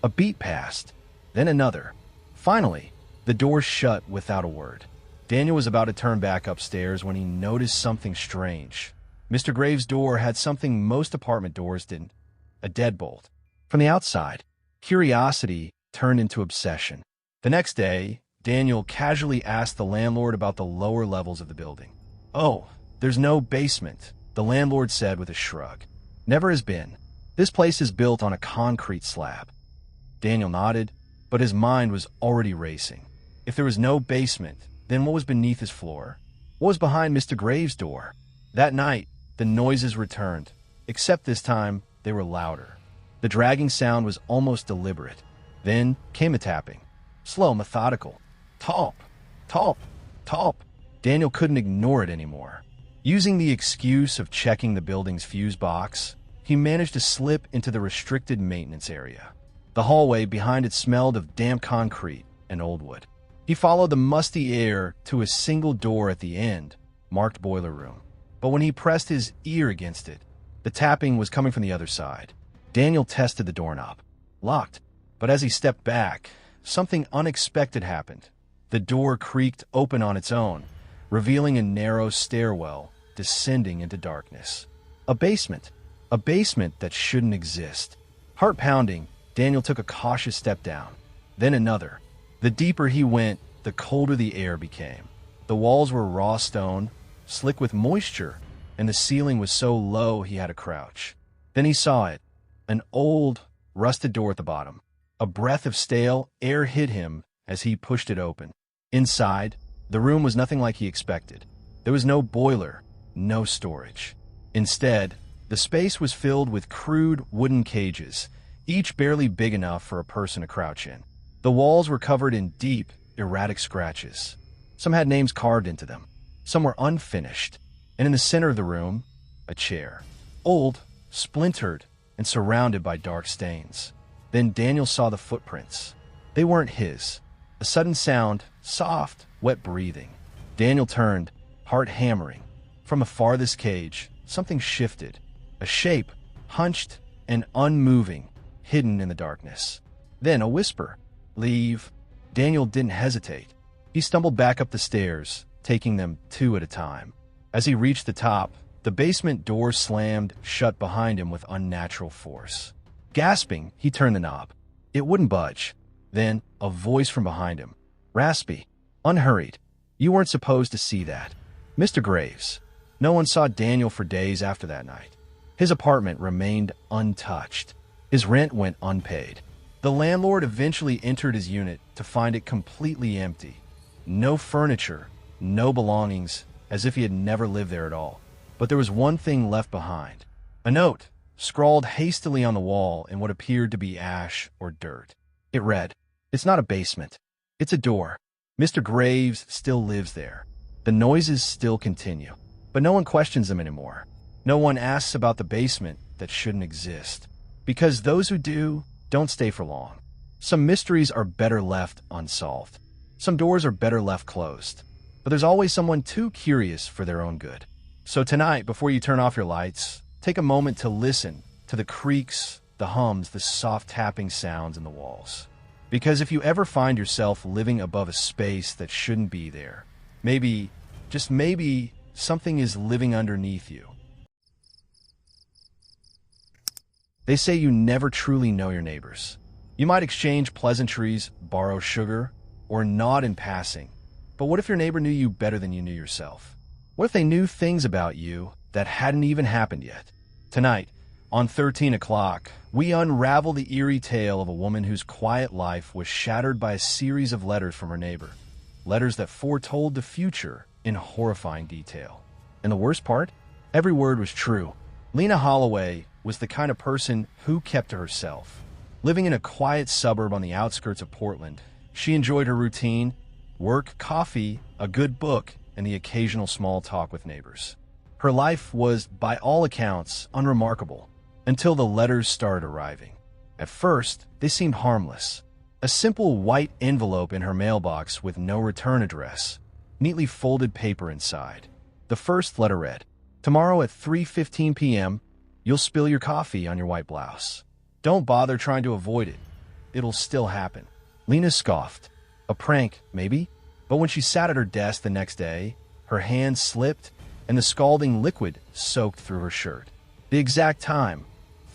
A beat passed, then another. Finally, the door shut without a word. Daniel was about to turn back upstairs when he noticed something strange. Mr. Graves' door had something most apartment doors didn't: a deadbolt. From the outside, curiosity turned into obsession. The next day, Daniel casually asked the landlord about the lower levels of the building. "Oh, there's no basement," the landlord said with a shrug. "Never has been. This place is built on a concrete slab." Daniel nodded, but his mind was already racing. If there was no basement, then what was beneath his floor? What was behind Mr. Graves' door? That night, the noises returned, except this time they were louder. The dragging sound was almost deliberate. Then came a tapping. Slow, methodical. Talp, talp, talp. Daniel couldn't ignore it anymore. Using the excuse of checking the building's fuse box, he managed to slip into the restricted maintenance area. The hallway behind it smelled of damp concrete and old wood. He followed the musty air to a single door at the end, marked boiler room. But when he pressed his ear against it, the tapping was coming from the other side. Daniel tested the doorknob. Locked. But as he stepped back, something unexpected happened. The door creaked open on its own, revealing a narrow stairwell descending into darkness. A basement that shouldn't exist. Heart pounding, Daniel took a cautious step down, then another. The deeper he went, the colder the air became. The walls were raw stone, slick with moisture, and the ceiling was so low he had to crouch. Then he saw it, an old, rusted door at the bottom. A breath of stale air hit him as he pushed it open. Inside, the room was nothing like he expected. There was no boiler, no storage. Instead, the space was filled with crude wooden cages, each barely big enough for a person to crouch in. The walls were covered in deep, erratic scratches. Some had names carved into them. Some were unfinished. And in the center of the room, a chair. Old, splintered, and surrounded by dark stains. Then Daniel saw the footprints. They weren't his. A sudden sound, soft, wet breathing. Daniel turned, heart hammering. From a farthest cage, something shifted. A shape, hunched and unmoving, hidden in the darkness. Then a whisper. "Leave." Daniel didn't hesitate. He stumbled back up the stairs, taking them two at a time. As he reached the top, the basement door slammed shut behind him with unnatural force. Gasping, he turned the knob. It wouldn't budge. Then, a voice from behind him. Raspy. Unhurried. You weren't supposed to see that. Mr. Graves. No one saw Daniel for days after that night. His apartment remained untouched. His rent went unpaid. The landlord eventually entered his unit to find it completely empty. No furniture, no belongings, as if he had never lived there at all. But there was one thing left behind. A note, scrawled hastily on the wall in what appeared to be ash or dirt. It read, "It's not a basement. It's a door. Mr. Graves still lives there. The noises still continue. But no one questions them anymore. No one asks about the basement that shouldn't exist. Because those who do don't stay for long. Some mysteries are better left unsolved. Some doors are better left closed. But there's always someone too curious for their own good. So tonight, before you turn off your lights, take a moment to listen to the creaks, the hums, the soft tapping sounds in the walls. Because if you ever find yourself living above a space that shouldn't be there, maybe, just maybe, something is living underneath you. They say you never truly know your neighbors. You might exchange pleasantries, borrow sugar, or nod in passing. But what if your neighbor knew you better than you knew yourself? What if they knew things about you that hadn't even happened yet? Tonight, on 13 o'clock, we unravel the eerie tale of a woman whose quiet life was shattered by a series of letters from her neighbor. Letters that foretold the future in horrifying detail. And the worst part? Every word was true. Lena Holloway was the kind of person who kept to herself. Living in a quiet suburb on the outskirts of Portland, she enjoyed her routine, work, coffee, a good book, and the occasional small talk with neighbors. Her life was, by all accounts, unremarkable, until the letters started arriving. At first, they seemed harmless. A simple white envelope in her mailbox with no return address, neatly folded paper inside. The first letter read, "Tomorrow at 3:15 p.m., you'll spill your coffee on your white blouse. Don't bother trying to avoid it. It'll still happen." Lena scoffed. A prank, maybe? But when she sat at her desk the next day, her hand slipped and the scalding liquid soaked through her shirt. The exact time,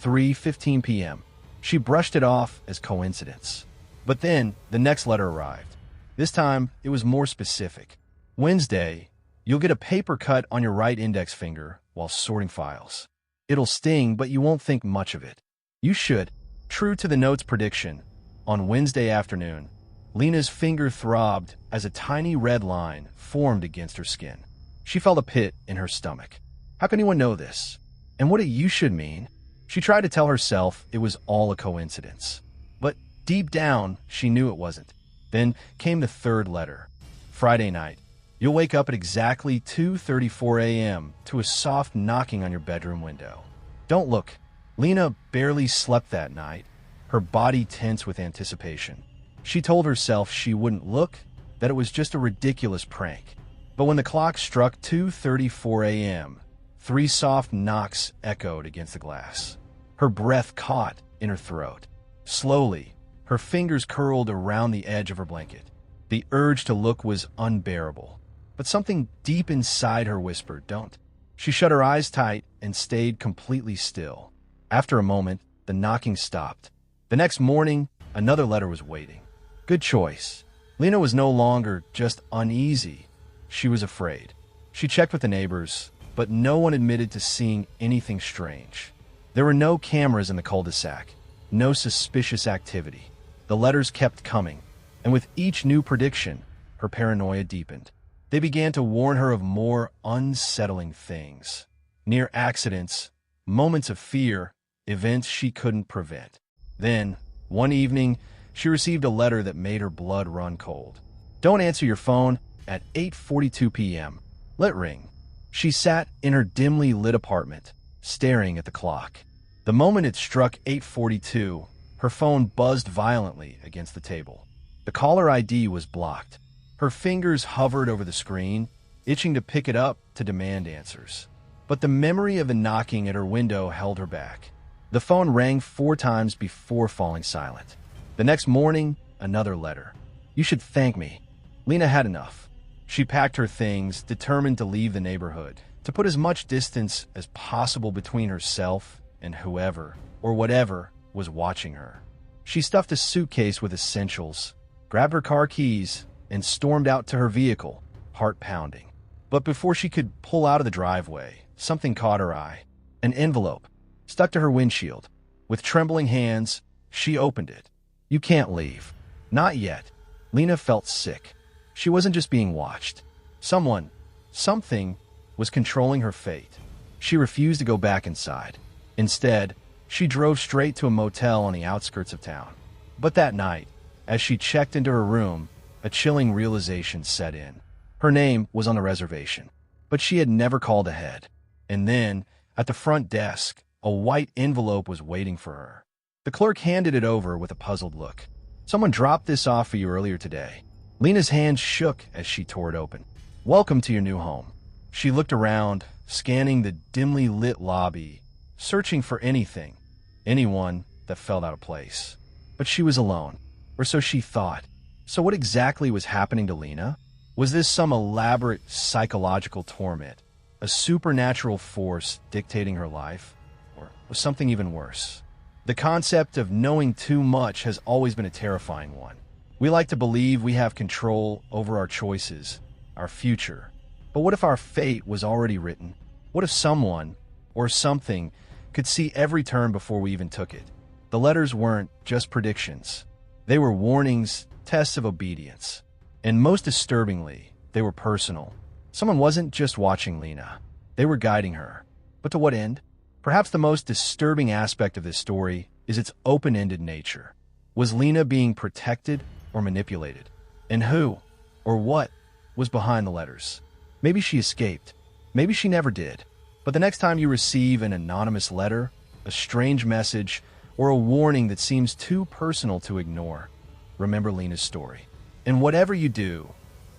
3:15 p.m. She brushed it off as coincidence. But then, the next letter arrived. This time, it was more specific. "Wednesday, you'll get a paper cut on your right index finger while sorting files. It'll sting, but you won't think much of it. You should." True to the note's prediction, on Wednesday afternoon, Lena's finger throbbed as a tiny red line formed against her skin. She felt a pit in her stomach. How can anyone know this? And what it "you should" mean? She tried to tell herself it was all a coincidence. But deep down, she knew it wasn't. Then came the third letter. "Friday night. You'll wake up at exactly 2:34 a.m. to a soft knocking on your bedroom window." Don't look. Lena barely slept that night, her body tense with anticipation. She told herself she wouldn't look, that it was just a ridiculous prank. But when the clock struck 2:34 a.m., 3 soft knocks echoed against the glass. Her breath caught in her throat. Slowly, her fingers curled around the edge of her blanket. The urge to look was unbearable. But something deep inside her whispered, "Don't." She shut her eyes tight and stayed completely still. After a moment, the knocking stopped. The next morning, another letter was waiting. Good choice. Lena was no longer just uneasy. She was afraid. She checked with the neighbors, but no one admitted to seeing anything strange. There were no cameras in the cul-de-sac, no suspicious activity. The letters kept coming, and with each new prediction, her paranoia deepened. They began to warn her of more unsettling things. Near accidents, moments of fear, events she couldn't prevent. Then, one evening, she received a letter that made her blood run cold. "Don't answer your phone at 8:42 p.m. Let ring." She sat in her dimly lit apartment, staring at the clock. The moment it struck 8:42, her phone buzzed violently against the table. The caller ID was blocked. Her fingers hovered over the screen, itching to pick it up to demand answers. But the memory of the knocking at her window held her back. The phone rang 4 times before falling silent. The next morning, another letter. "You should thank me. Lena had enough. She packed her things, determined to leave the neighborhood, to put as much distance as possible between herself and whoever or whatever was watching her. She stuffed a suitcase with essentials, grabbed her car keys, and stormed out to her vehicle, heart pounding. But before she could pull out of the driveway, something caught her eye. An envelope, stuck to her windshield. With trembling hands, she opened it. "You can't leave." Not yet. Lena felt sick. She wasn't just being watched. Something was controlling her fate. She refused to go back inside. Instead, she drove straight to a motel on the outskirts of town. But that night, as she checked into her room, a chilling realization set in. Her name was on the reservation, but she had never called ahead. And then, at the front desk, a white envelope was waiting for her. The clerk handed it over with a puzzled look. "Someone dropped this off for you earlier today." Lena's hands shook as she tore it open. "Welcome to your new home." She looked around, scanning the dimly lit lobby, searching for anyone that felt out of place. But she was alone, or so she thought. So what exactly was happening to Lena? Was this some elaborate psychological torment, a supernatural force dictating her life? Or was something even worse? The concept of knowing too much has always been a terrifying one. We like to believe we have control over our choices, our future. But what if our fate was already written? What if someone or something could see every turn before we even took it? The letters weren't just predictions. They were warnings, tests of obedience. And most disturbingly, they were personal. Someone wasn't just watching Lena. They were guiding her. But to what end? Perhaps the most disturbing aspect of this story is its open-ended nature. Was Lena being protected or manipulated? And who, or what, was behind the letters? Maybe she escaped. Maybe she never did. But the next time you receive an anonymous letter, a strange message, or a warning that seems too personal to ignore, remember Lena's story. And whatever you do,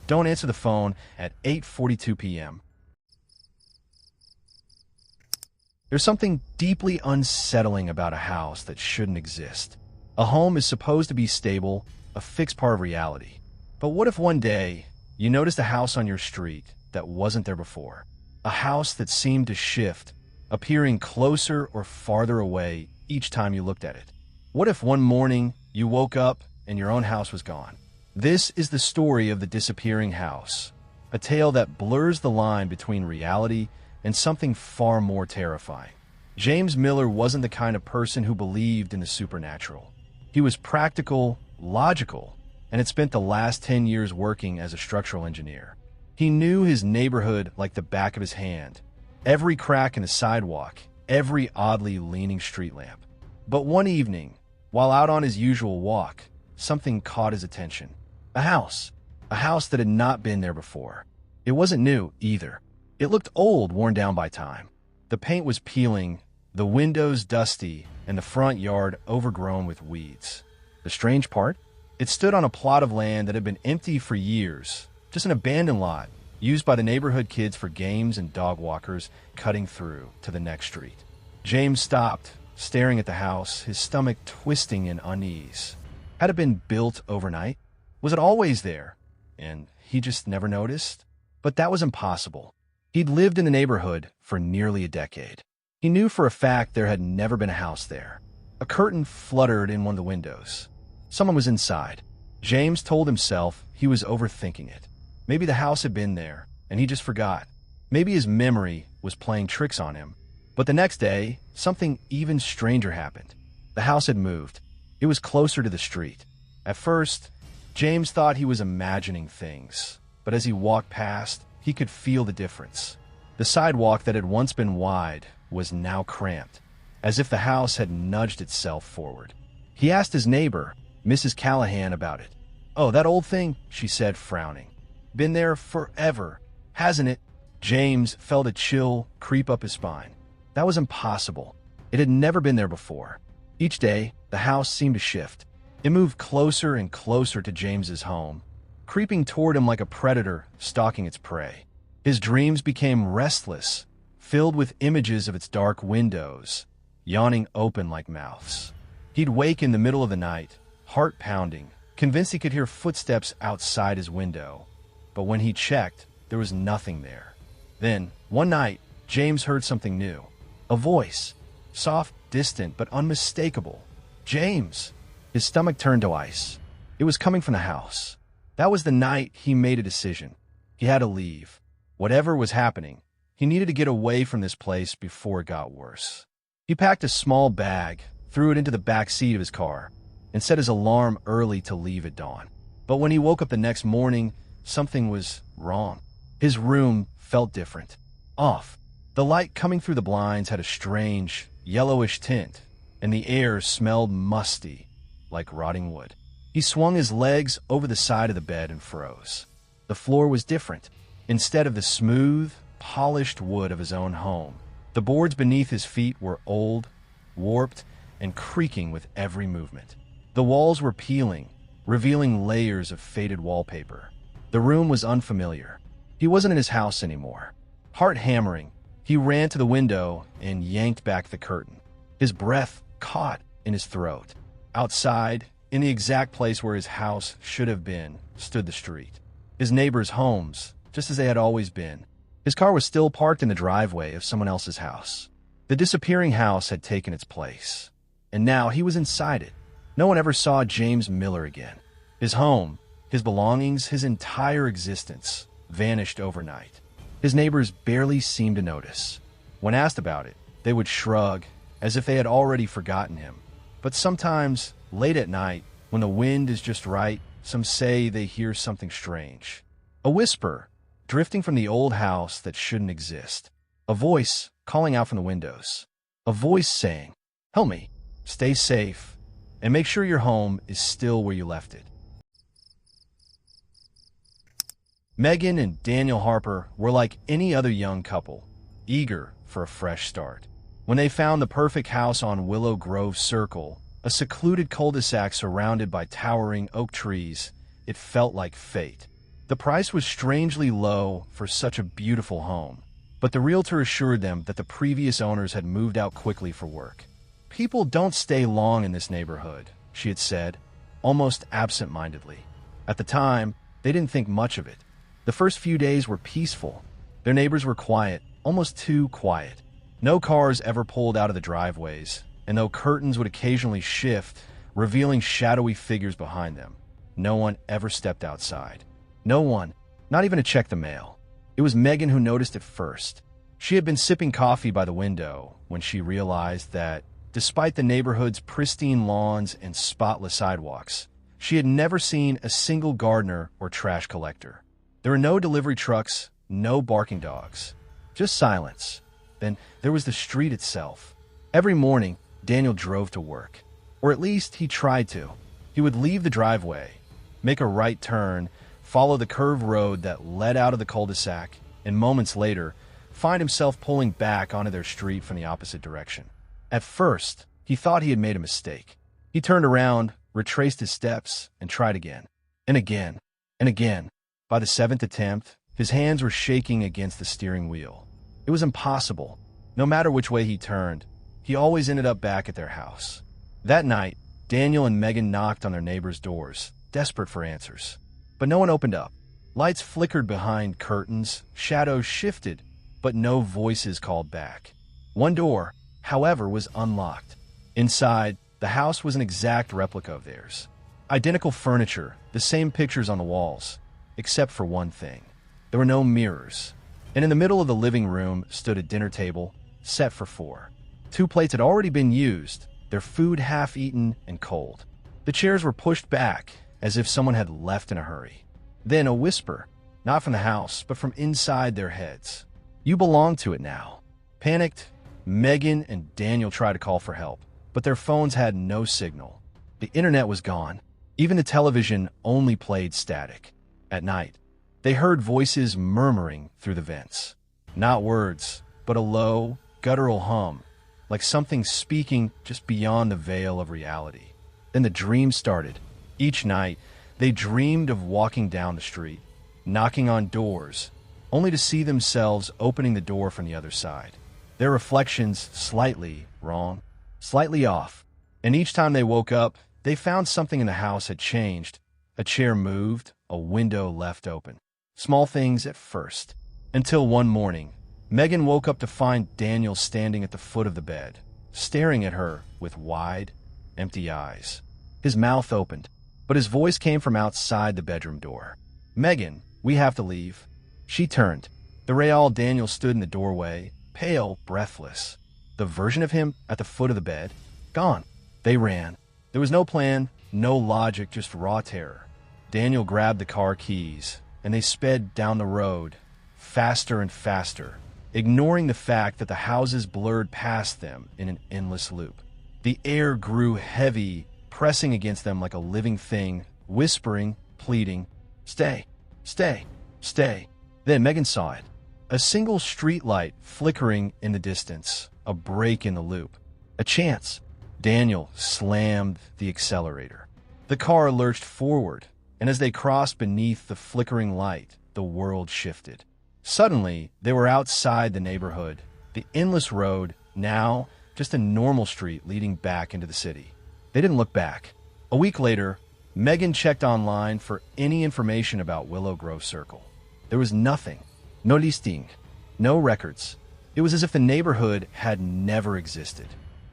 don't answer the phone at 8:42 p.m. There's something deeply unsettling about a house that shouldn't exist. A home is supposed to be stable, a fixed part of reality. But what if one day you noticed a house on your street that wasn't there before? A house that seemed to shift, appearing closer or farther away each time you looked at it. What if one morning you woke up and your own house was gone? This is the story of the disappearing house, a tale that blurs the line between reality and something far more terrifying. James Miller wasn't the kind of person who believed in the supernatural. He was practical, logical, and had spent the last 10 years working as a structural engineer. He knew his neighborhood like the back of his hand, every crack in the sidewalk, every oddly leaning street lamp. But one evening, while out on his usual walk, something caught his attention. A house that had not been there before. It wasn't new, either. It looked old, worn down by time. The paint was peeling, the windows dusty, and the front yard overgrown with weeds. The strange part? It stood on a plot of land that had been empty for years, just an abandoned lot, used by the neighborhood kids for games and dog walkers cutting through to the next street. James stopped, staring at the house, his stomach twisting in unease. Had it been built overnight? Was it always there? And he just never noticed? But that was impossible. He'd lived in the neighborhood for nearly a decade. He knew for a fact there had never been a house there. A curtain fluttered in one of the windows. Someone was inside. James told himself he was overthinking it. Maybe the house had been there, and he just forgot. Maybe his memory was playing tricks on him. But the next day, something even stranger happened. The house had moved. It was closer to the street. At first, James thought he was imagining things, but as he walked past, he could feel the difference. The sidewalk that had once been wide was now cramped, as if the house had nudged itself forward. He asked his neighbor, Mrs. Callahan, about it. "Oh, that old thing," she said, frowning. "Been there forever, hasn't it?" James felt a chill creep up his spine. That was impossible. It had never been there before. Each day, the house seemed to shift. It moved closer and closer to James's home, creeping toward him like a predator stalking its prey. His dreams became restless, filled with images of its dark windows, yawning open like mouths. He'd wake in the middle of the night, heart pounding, convinced he could hear footsteps outside his window. But when he checked, there was nothing there. Then, one night, James heard something new. A voice. Soft, distant, but unmistakable. James! His stomach turned to ice. It was coming from the house. That was the night he made a decision. He had to leave. Whatever was happening, he needed to get away from this place before it got worse. He packed a small bag, threw it into the back seat of his car, and set his alarm early to leave at dawn. But when he woke up the next morning, something was wrong. His room felt different. Off. The light coming through the blinds had a strange, yellowish tint, and the air smelled musty, like rotting wood. He swung his legs over the side of the bed and froze. The floor was different. Instead of the smooth, polished wood of his own home, the boards beneath his feet were old, warped, and creaking with every movement. The walls were peeling, revealing layers of faded wallpaper. The room was unfamiliar. He wasn't in his house anymore. Heart hammering, he ran to the window and yanked back the curtain. His breath caught in his throat. Outside, in the exact place where his house should have been, stood the street. His neighbors' homes, just as they had always been. His car was still parked in the driveway of someone else's house. The disappearing house had taken its place, and now he was inside it. No one ever saw James Miller again. His home, his belongings, his entire existence vanished overnight. His neighbors barely seemed to notice. When asked about it, they would shrug, as if they had already forgotten him. But sometimes, late at night, when the wind is just right, some say they hear something strange. A whisper, drifting from the old house that shouldn't exist. A voice calling out from the windows. A voice saying, "Help me, stay safe, and make sure your home is still where you left it." Megan and Daniel Harper were like any other young couple, eager for a fresh start. When they found the perfect house on Willow Grove Circle, a secluded cul-de-sac surrounded by towering oak trees, it felt like fate. The price was strangely low for such a beautiful home, but the realtor assured them that the previous owners had moved out quickly for work. "People don't stay long in this neighborhood," she had said, almost absent-mindedly. At the time, they didn't think much of it. The first few days were peaceful. Their neighbors were quiet, almost too quiet. No cars ever pulled out of the driveways, and though curtains would occasionally shift, revealing shadowy figures behind them, no one ever stepped outside. No one, not even to check the mail. It was Megan who noticed it first. She had been sipping coffee by the window when she realized that, despite the neighborhood's pristine lawns and spotless sidewalks, she had never seen a single gardener or trash collector. There were no delivery trucks, no barking dogs, just silence. Then there was the street itself. Every morning, Daniel drove to work, or at least he tried to. He would leave the driveway, make a right turn, follow the curved road that led out of the cul-de-sac, and moments later, find himself pulling back onto their street from the opposite direction. At first, he thought he had made a mistake. He turned around, retraced his steps, and tried again, and again, and again. By the seventh attempt, his hands were shaking against the steering wheel. It was impossible. No matter which way he turned, he always ended up back at their house. That night, Daniel and Megan knocked on their neighbors' doors, desperate for answers. But no one opened up. Lights flickered behind curtains, shadows shifted, but no voices called back. One door, however, was unlocked. Inside, the house was an exact replica of theirs. Identical furniture, the same pictures on the walls, except for one thing. There were no mirrors. And in the middle of the living room stood a dinner table, set for 4. 2 plates had already been used, their food half-eaten and cold. The chairs were pushed back, as if someone had left in a hurry. Then a whisper, not from the house, but from inside their heads. "You belong to it now." Panicked, Megan and Daniel tried to call for help, but their phones had no signal. The internet was gone. Even the television only played static. At night, they heard voices murmuring through the vents. Not words, but a low, guttural hum, like something speaking just beyond the veil of reality. Then the dream started. Each night, they dreamed of walking down the street, knocking on doors, only to see themselves opening the door from the other side. Their reflections slightly wrong, slightly off, and each time they woke up, they found something in the house had changed A chair moved, a window left open. Small things at first. Until one morning, Megan woke up to find Daniel standing at the foot of the bed, staring at her with wide, empty eyes. His mouth opened, but his voice came from outside the bedroom door. "Megan, we have to leave." She turned. The real Daniel stood in the doorway, pale, breathless. The version of him at the foot of the bed, gone. They ran. There was no plan, no logic, just raw terror. Daniel grabbed the car keys, and they sped down the road, faster and faster, ignoring the fact that the houses blurred past them in an endless loop. The air grew heavy, pressing against them like a living thing, whispering, pleading, "Stay, stay, stay." Then Megan saw it. A single street light flickering in the distance, a break in the loop. A chance. Daniel slammed the accelerator. The car lurched forward, and as they crossed beneath the flickering light, the world shifted. Suddenly, they were outside the neighborhood, the endless road, now just a normal street leading back into the city. They didn't look back. A week later, Megan checked online for any information about Willow Grove Circle. There was nothing. No listing. No records. It was as if the neighborhood had never existed.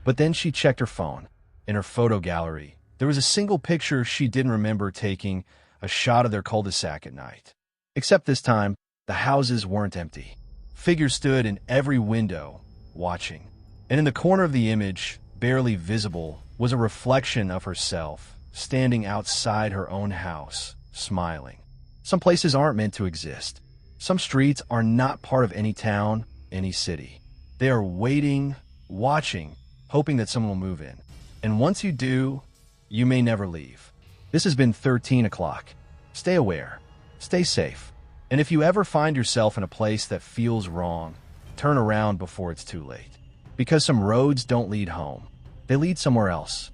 But then she checked her phone. In her photo gallery, there was a single picture she didn't remember taking, a shot of their cul-de-sac at night. Except this time, the houses weren't empty. Figures stood in every window, watching. And in the corner of the image, barely visible, was a reflection of herself, standing outside her own house, smiling. Some places aren't meant to exist. Some streets are not part of any town, any city. They are waiting, watching, hoping that someone will move in. And once you do, you may never leave. This has been 13 o'clock. Stay aware. Stay safe. And if you ever find yourself in a place that feels wrong, turn around before it's too late. Because some roads don't lead home. They lead somewhere else.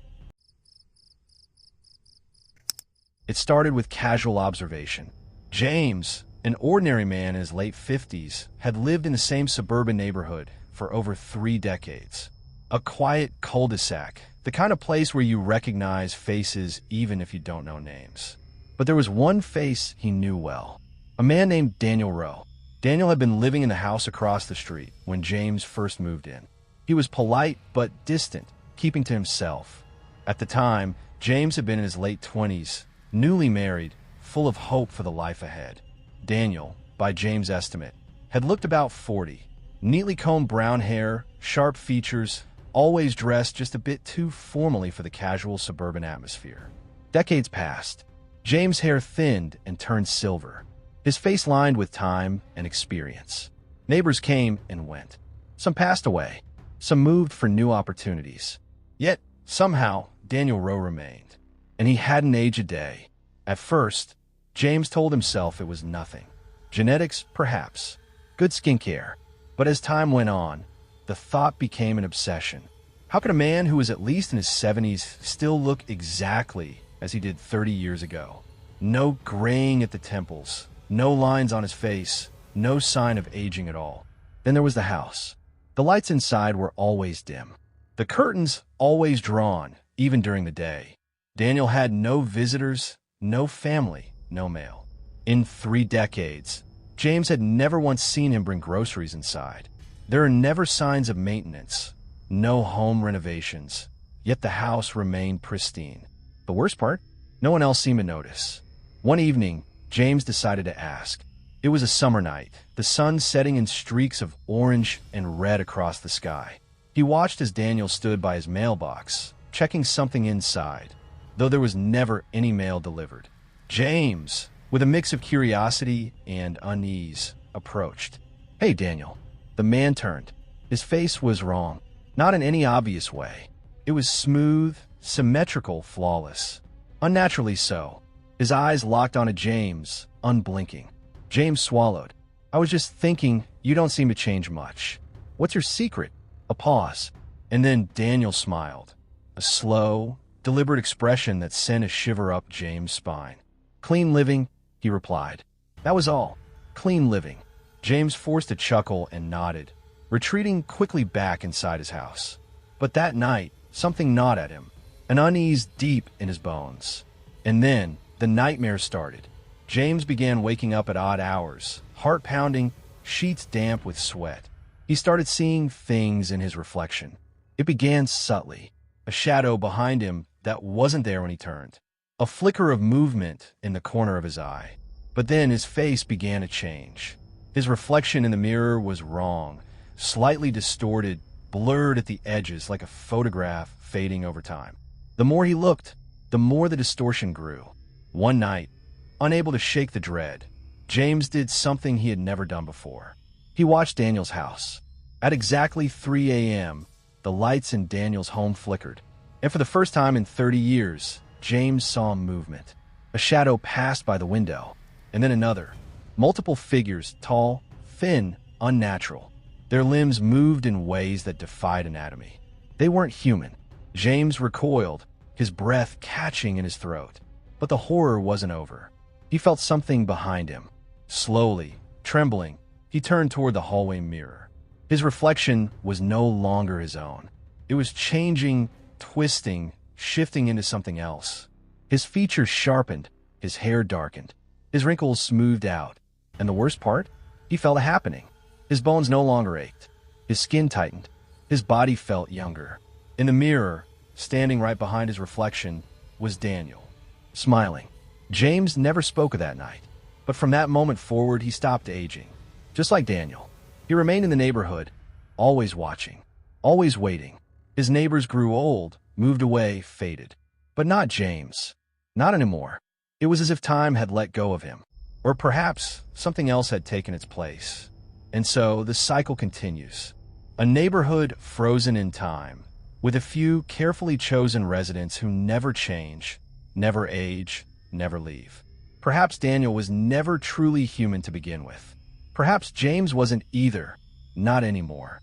It started with casual observation. James, an ordinary man in his late 50s, had lived in the same suburban neighborhood for over 3 decades. A quiet cul-de-sac, the kind of place where you recognize faces even if you don't know names. But there was one face he knew well. A man named Daniel Rowe. Daniel had been living in the house across the street when James first moved in. He was polite but distant, keeping to himself. At the time, James had been in his late 20s, newly married, full of hope for the life ahead. Daniel, by James' estimate, had looked about 40. Neatly combed brown hair, sharp features, always dressed just a bit too formally for the casual suburban atmosphere. Decades passed. James' hair thinned and turned silver, his face lined with time and experience. Neighbors came and went. Some passed away. Some moved for new opportunities. Yet, somehow, Daniel Rowe remained. And he hadn't aged a day. At first, James told himself it was nothing. Genetics, perhaps. Good skincare. But as time went on, the thought became an obsession. How could a man who was at least in his 70s still look exactly as he did 30 years ago? No graying at the temples, no lines on his face, no sign of aging at all. Then there was the house. The lights inside were always dim. The curtains always drawn, even during the day. Daniel had no visitors, no family, no mail. In 3 decades, James had never once seen him bring groceries inside. There are never signs of maintenance, no home renovations, yet the house remained pristine. The worst part? No one else seemed to notice. One evening, James decided to ask. It was a summer night, the sun setting in streaks of orange and red across the sky. He watched as Daniel stood by his mailbox, checking something inside, though there was never any mail delivered. James, with a mix of curiosity and unease, approached. "Hey, Daniel." The man turned. His face was wrong, not in any obvious way. It was smooth, symmetrical, flawless. Unnaturally so. His eyes locked onto James, unblinking. James swallowed. "I was just thinking, you don't seem to change much. What's your secret?" A pause. And then Daniel smiled. A slow, deliberate expression that sent a shiver up James' spine. "Clean living," he replied. That was all. Clean living. James forced a chuckle and nodded, retreating quickly back inside his house. But that night, something gnawed at him, an unease deep in his bones. And then, The nightmare started. James began waking up at odd hours, heart pounding, sheets damp with sweat. He started seeing things in his reflection. It began subtly, a shadow behind him that wasn't there when he turned, a flicker of movement in the corner of his eye. But then his face began to change. His reflection in the mirror was wrong, slightly distorted, blurred at the edges like a photograph fading over time. The more he looked, the more the distortion grew. One night, unable to shake the dread, James did something he had never done before. He watched Daniel's house. At exactly 3 a.m., the lights in Daniel's home flickered, and for the first time in 30 years, James saw movement. A shadow passed by the window, and then another. Multiple figures, tall, thin, unnatural. Their limbs moved in ways that defied anatomy. They weren't human. James recoiled, his breath catching in his throat. But the horror wasn't over. He felt something behind him. Slowly, trembling, he turned toward the hallway mirror. His reflection was no longer his own. It was changing, twisting, shifting into something else. His features sharpened, his hair darkened, his wrinkles smoothed out. And the worst part? He felt a happening. His bones no longer ached. His skin tightened. His body felt younger. In the mirror, standing right behind his reflection, was Daniel, smiling. James never spoke of that night, but from that moment forward, he stopped aging. Just like Daniel, he remained in the neighborhood, always watching, always waiting. His neighbors grew old, moved away, faded. But not James. Not anymore. It was as if time had let go of him. Or perhaps something else had taken its place. And so the cycle continues. A neighborhood frozen in time, with a few carefully chosen residents who never change, never age, never leave. Perhaps Daniel was never truly human to begin with. Perhaps James wasn't either, not anymore.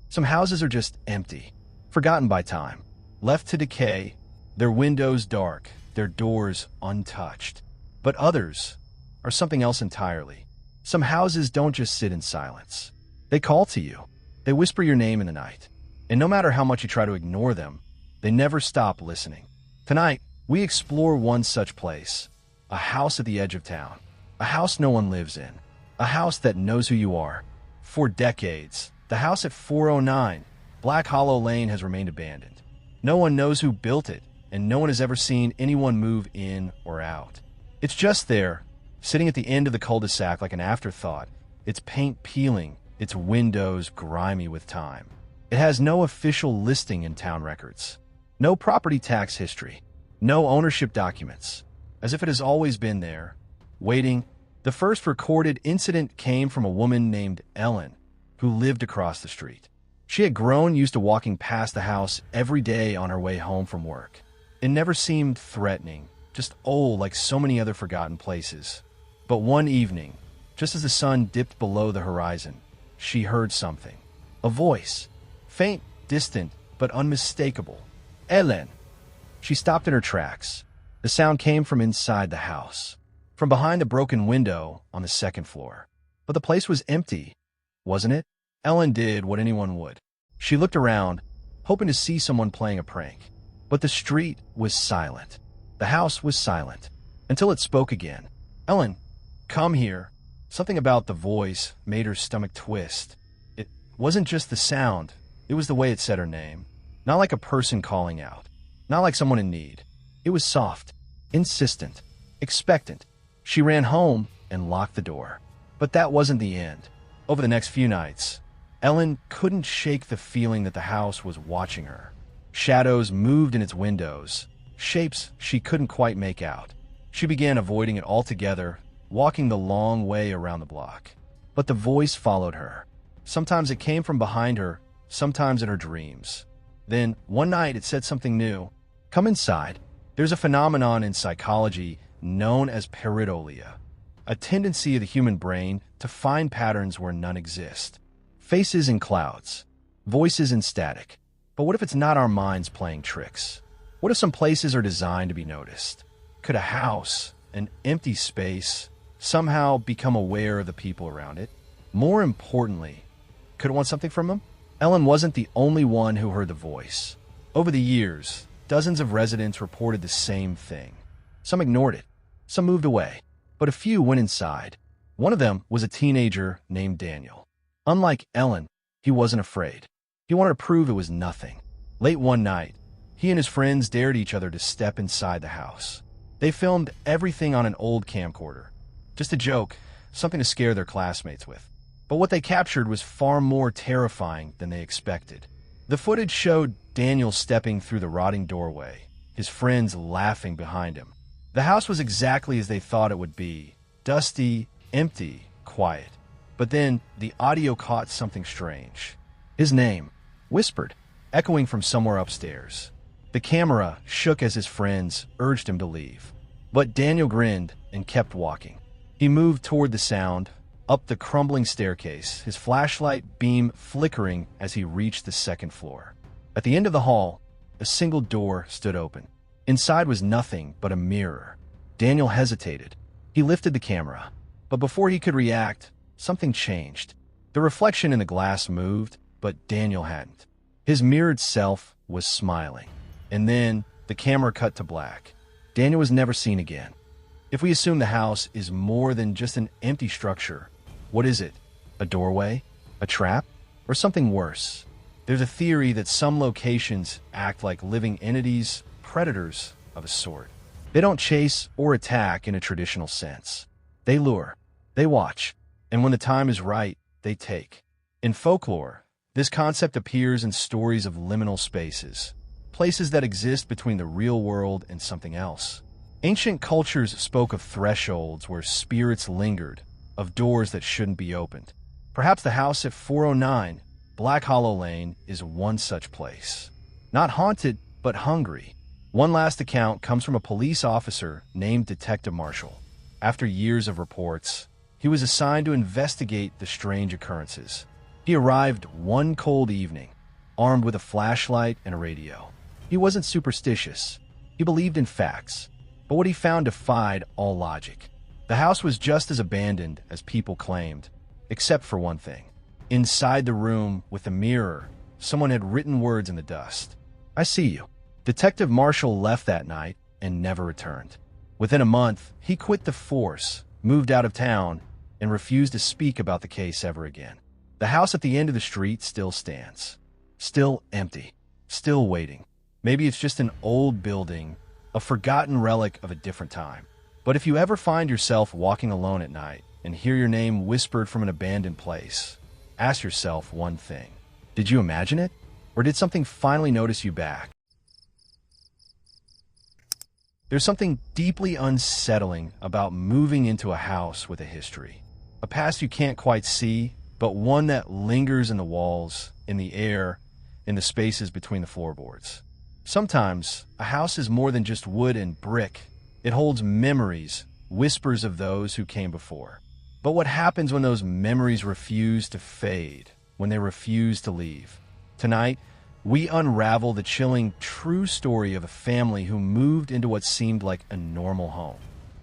Some houses are just empty, forgotten by time, left to decay, their windows dark, their doors untouched. But others are something else entirely. Some houses don't just sit in silence. They call to you. They whisper your name in the night. And no matter how much you try to ignore them, they never stop listening. Tonight, we explore one such place. A house at the edge of town. A house no one lives in. A house that knows who you are. For decades, the house at 409 Black Hollow Lane has remained abandoned. No one knows who built it, and no one has ever seen anyone move in or out. It's just there, sitting at the end of the cul-de-sac like an afterthought, its paint peeling, its windows grimy with time. It has no official listing in town records, no property tax history, no ownership documents, as if it has always been there, waiting. The first recorded incident came from a woman named Ellen, who lived across the street. She had grown used to walking past the house every day on her way home from work. It never seemed threatening, just old like so many other forgotten places. But one evening, just as the sun dipped below the horizon, she heard something. A voice. Faint, distant, but unmistakable. Ellen. She stopped in her tracks. The sound came from inside the house, from behind the broken window on the second floor. But the place was empty, wasn't it? Ellen did what anyone would. She looked around, hoping to see someone playing a prank. But the street was silent. The house was silent, until it spoke again. Ellen, come here. Something about the voice made her stomach twist. It wasn't just the sound, it was the way it said her name. Not like a person calling out, not like someone in need. It was soft, insistent, expectant. She ran home and locked the door. But that wasn't the end. Over the next few nights, Ellen couldn't shake the feeling that the house was watching her. Shadows moved in its windows, shapes she couldn't quite make out. She began avoiding it altogether, walking the long way around the block. But the voice followed her. Sometimes it came from behind her, sometimes in her dreams. Then, one night, it said something new. Come inside. There's a phenomenon in psychology known as pareidolia, a tendency of the human brain to find patterns where none exist. Faces in clouds, voices in static. But what if it's not our minds playing tricks? What if some places are designed to be noticed? Could a house, an empty space, somehow become aware of the people around it? More importantly, could it want something from them? Ellen wasn't the only one who heard the voice. Over the years, dozens of residents reported the same thing. Some ignored it, some moved away, but a few went inside. One of them was a teenager named Daniel. Unlike Ellen, he wasn't afraid. He wanted to prove it was nothing. Late one night, he and his friends dared each other to step inside the house. They filmed everything on an old camcorder. Just a joke, something to scare their classmates with. But what they captured was far more terrifying than they expected. The footage showed Daniel stepping through the rotting doorway, his friends laughing behind him. The house was exactly as they thought it would be, dusty, empty, quiet. But then the audio caught something strange. His name, whispered, echoing from somewhere upstairs. The camera shook as his friends urged him to leave. But Daniel grinned and kept walking. He moved toward the sound, up the crumbling staircase, his flashlight beam flickering as he reached the second floor. At the end of the hall, a single door stood open. Inside was nothing but a mirror. Daniel hesitated. He lifted the camera. But before he could react, something changed. The reflection in the glass moved, but Daniel hadn't. His mirrored self was smiling. And then the camera cut to black. Daniel was never seen again. If we assume the house is more than just an empty structure, what is it? A doorway? A trap? Or something worse? There's a theory that some locations act like living entities, predators of a sort. They don't chase or attack in a traditional sense. They lure, they watch, and when the time is right, they take. In folklore, this concept appears in stories of liminal spaces, places that exist between the real world and something else. Ancient cultures spoke of thresholds where spirits lingered, of doors that shouldn't be opened. Perhaps the house at 409 Black Hollow Lane is one such place. Not haunted, but hungry. One last account comes from a police officer named Detective Marshall. After years of reports, he was assigned to investigate the strange occurrences. He arrived one cold evening, armed with a flashlight and a radio. He wasn't superstitious. He believed in facts, but what he found defied all logic. The house was just as abandoned as people claimed, except for one thing. Inside the room with the mirror, someone had written words in the dust. "I see you." Detective Marshall left that night and never returned. Within a month, he quit the force, moved out of town, and refused to speak about the case ever again. The house at the end of the street still stands. Still empty. Still waiting. Maybe it's just an old building, a forgotten relic of a different time. But if you ever find yourself walking alone at night and hear your name whispered from an abandoned place, ask yourself one thing. Did you imagine it? Or did something finally notice you back? There's something deeply unsettling about moving into a house with a history. A past you can't quite see, but one that lingers in the walls, in the air, in the spaces between the floorboards. Sometimes, a house is more than just wood and brick. It holds memories, whispers of those who came before. But what happens when those memories refuse to fade, when they refuse to leave? Tonight, we unravel the chilling, true story of a family who moved into what seemed like a normal home,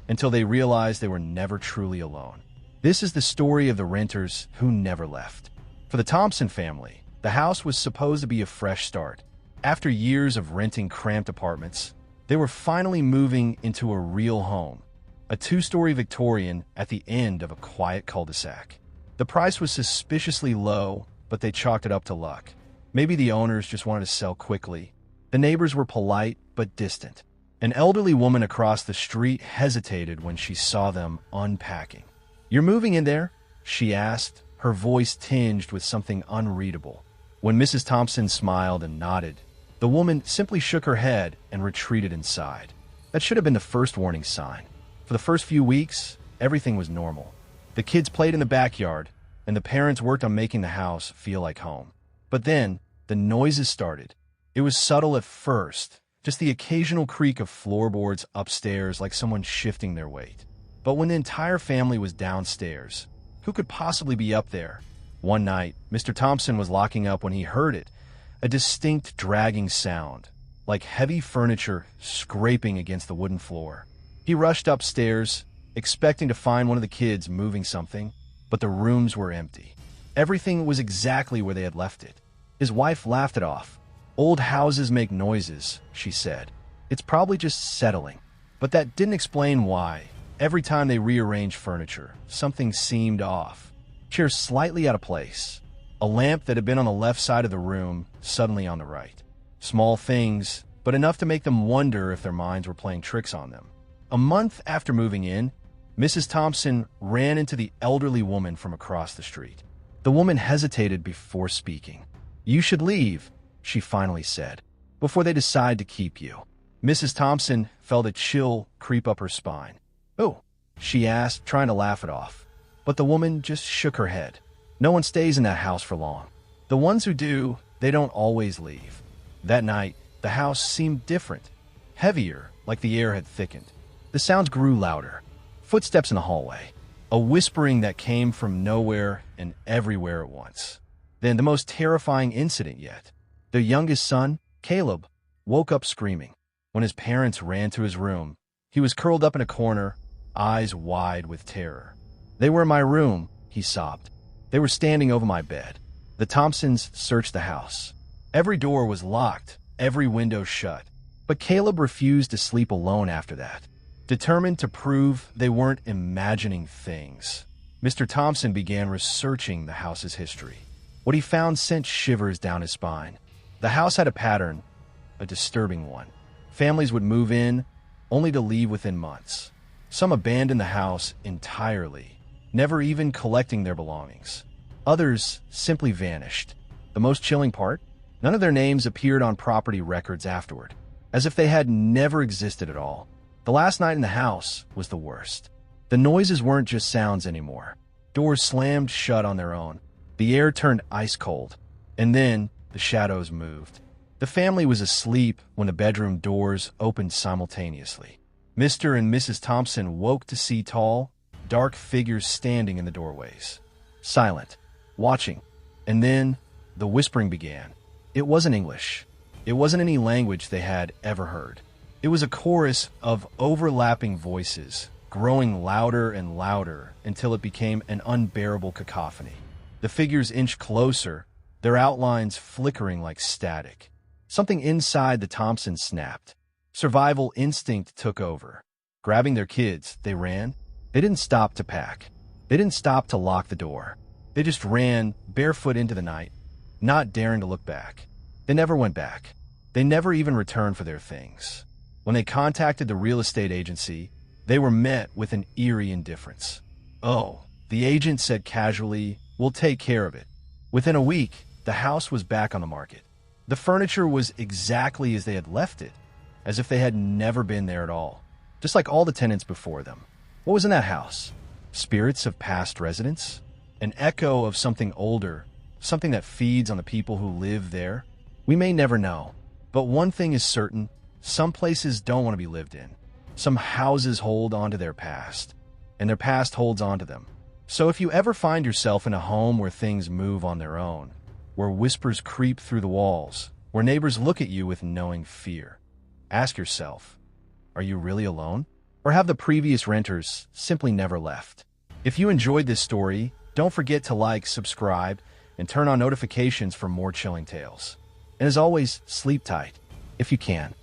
until they realized they were never truly alone. This is the story of the renters who never left. For the Thompson family, the house was supposed to be a fresh start. After years of renting cramped apartments, they were finally moving into a real home, a two-story Victorian at the end of a quiet cul-de-sac. The price was suspiciously low, but they chalked it up to luck. Maybe the owners just wanted to sell quickly. The neighbors were polite but distant. An elderly woman across the street hesitated when she saw them unpacking. "You're moving in there?" she asked, her voice tinged with something unreadable. When Mrs. Thompson smiled and nodded, the woman simply shook her head and retreated inside. That should have been the first warning sign. For the first few weeks, everything was normal. The kids played in the backyard, and the parents worked on making the house feel like home. But then, the noises started. It was subtle at first, just the occasional creak of floorboards upstairs like someone shifting their weight. But when the entire family was downstairs, who could possibly be up there? One night, Mr. Thompson was locking up when he heard it, a distinct dragging sound, like heavy furniture scraping against the wooden floor. He rushed upstairs, expecting to find one of the kids moving something, but the rooms were empty. Everything was exactly where they had left it. His wife laughed it off. Old houses make noises, she said. It's probably just settling. But that didn't explain why. Every time they rearranged furniture, something seemed off. Chairs slightly out of place. A lamp that had been on the left side of the room, suddenly on the right. Small things, but enough to make them wonder if their minds were playing tricks on them. A month after moving in, Mrs. Thompson ran into the elderly woman from across the street. The woman hesitated before speaking. "You should leave," she finally said, "before they decide to keep you." Mrs. Thompson felt a chill creep up her spine. "Oh," she asked, trying to laugh it off. But the woman just shook her head. "No one stays in that house for long. The ones who do, they don't always leave." That night, the house seemed different, heavier, like the air had thickened. The sounds grew louder. Footsteps in the hallway. A whispering that came from nowhere and everywhere at once. Then the most terrifying incident yet. Their youngest son, Caleb, woke up screaming. When his parents ran to his room, he was curled up in a corner, eyes wide with terror. "They were in my room," he sobbed. "They were standing over my bed." The Thompsons searched the house. Every door was locked, every window shut. But Caleb refused to sleep alone after that, determined to prove they weren't imagining things. Mr. Thompson began researching the house's history. What he found sent shivers down his spine. The house had a pattern, a disturbing one. Families would move in, only to leave within months. Some abandoned the house entirely, never even collecting their belongings. Others simply vanished. The most chilling part? None of their names appeared on property records afterward, as if they had never existed at all. The last night in the house was the worst. The noises weren't just sounds anymore. Doors slammed shut on their own. The air turned ice cold. And then the shadows moved. The family was asleep when the bedroom doors opened simultaneously. Mr. and Mrs. Thompson woke to see tall, dark figures standing in the doorways. Silent, watching. And then the whispering began. It wasn't English. It wasn't any language they had ever heard. It was a chorus of overlapping voices, growing louder and louder until it became an unbearable cacophony. The figures inched closer, their outlines flickering like static. Something inside the Thompsons snapped. Survival instinct took over. Grabbing their kids, they ran. They didn't stop to pack. They didn't stop to lock the door. They just ran barefoot into the night, not daring to look back. They never went back. They never even returned for their things. When they contacted the real estate agency, they were met with an eerie indifference. "Oh," the agent said casually, "we'll take care of it." Within a week, the house was back on the market. The furniture was exactly as they had left it, as if they had never been there at all, just like all the tenants before them. What was in that house? Spirits of past residents? An echo of something older, something that feeds on the people who live there? We may never know, but one thing is certain: some places don't want to be lived in. Some houses hold on to their past, and their past holds on to them. So if you ever find yourself in a home where things move on their own, where whispers creep through the walls, where neighbors look at you with knowing fear, ask yourself, are you really alone? Or have the previous renters simply never left? If you enjoyed this story, don't forget to like, subscribe, and turn on notifications for more chilling tales. And as always, sleep tight, if you can.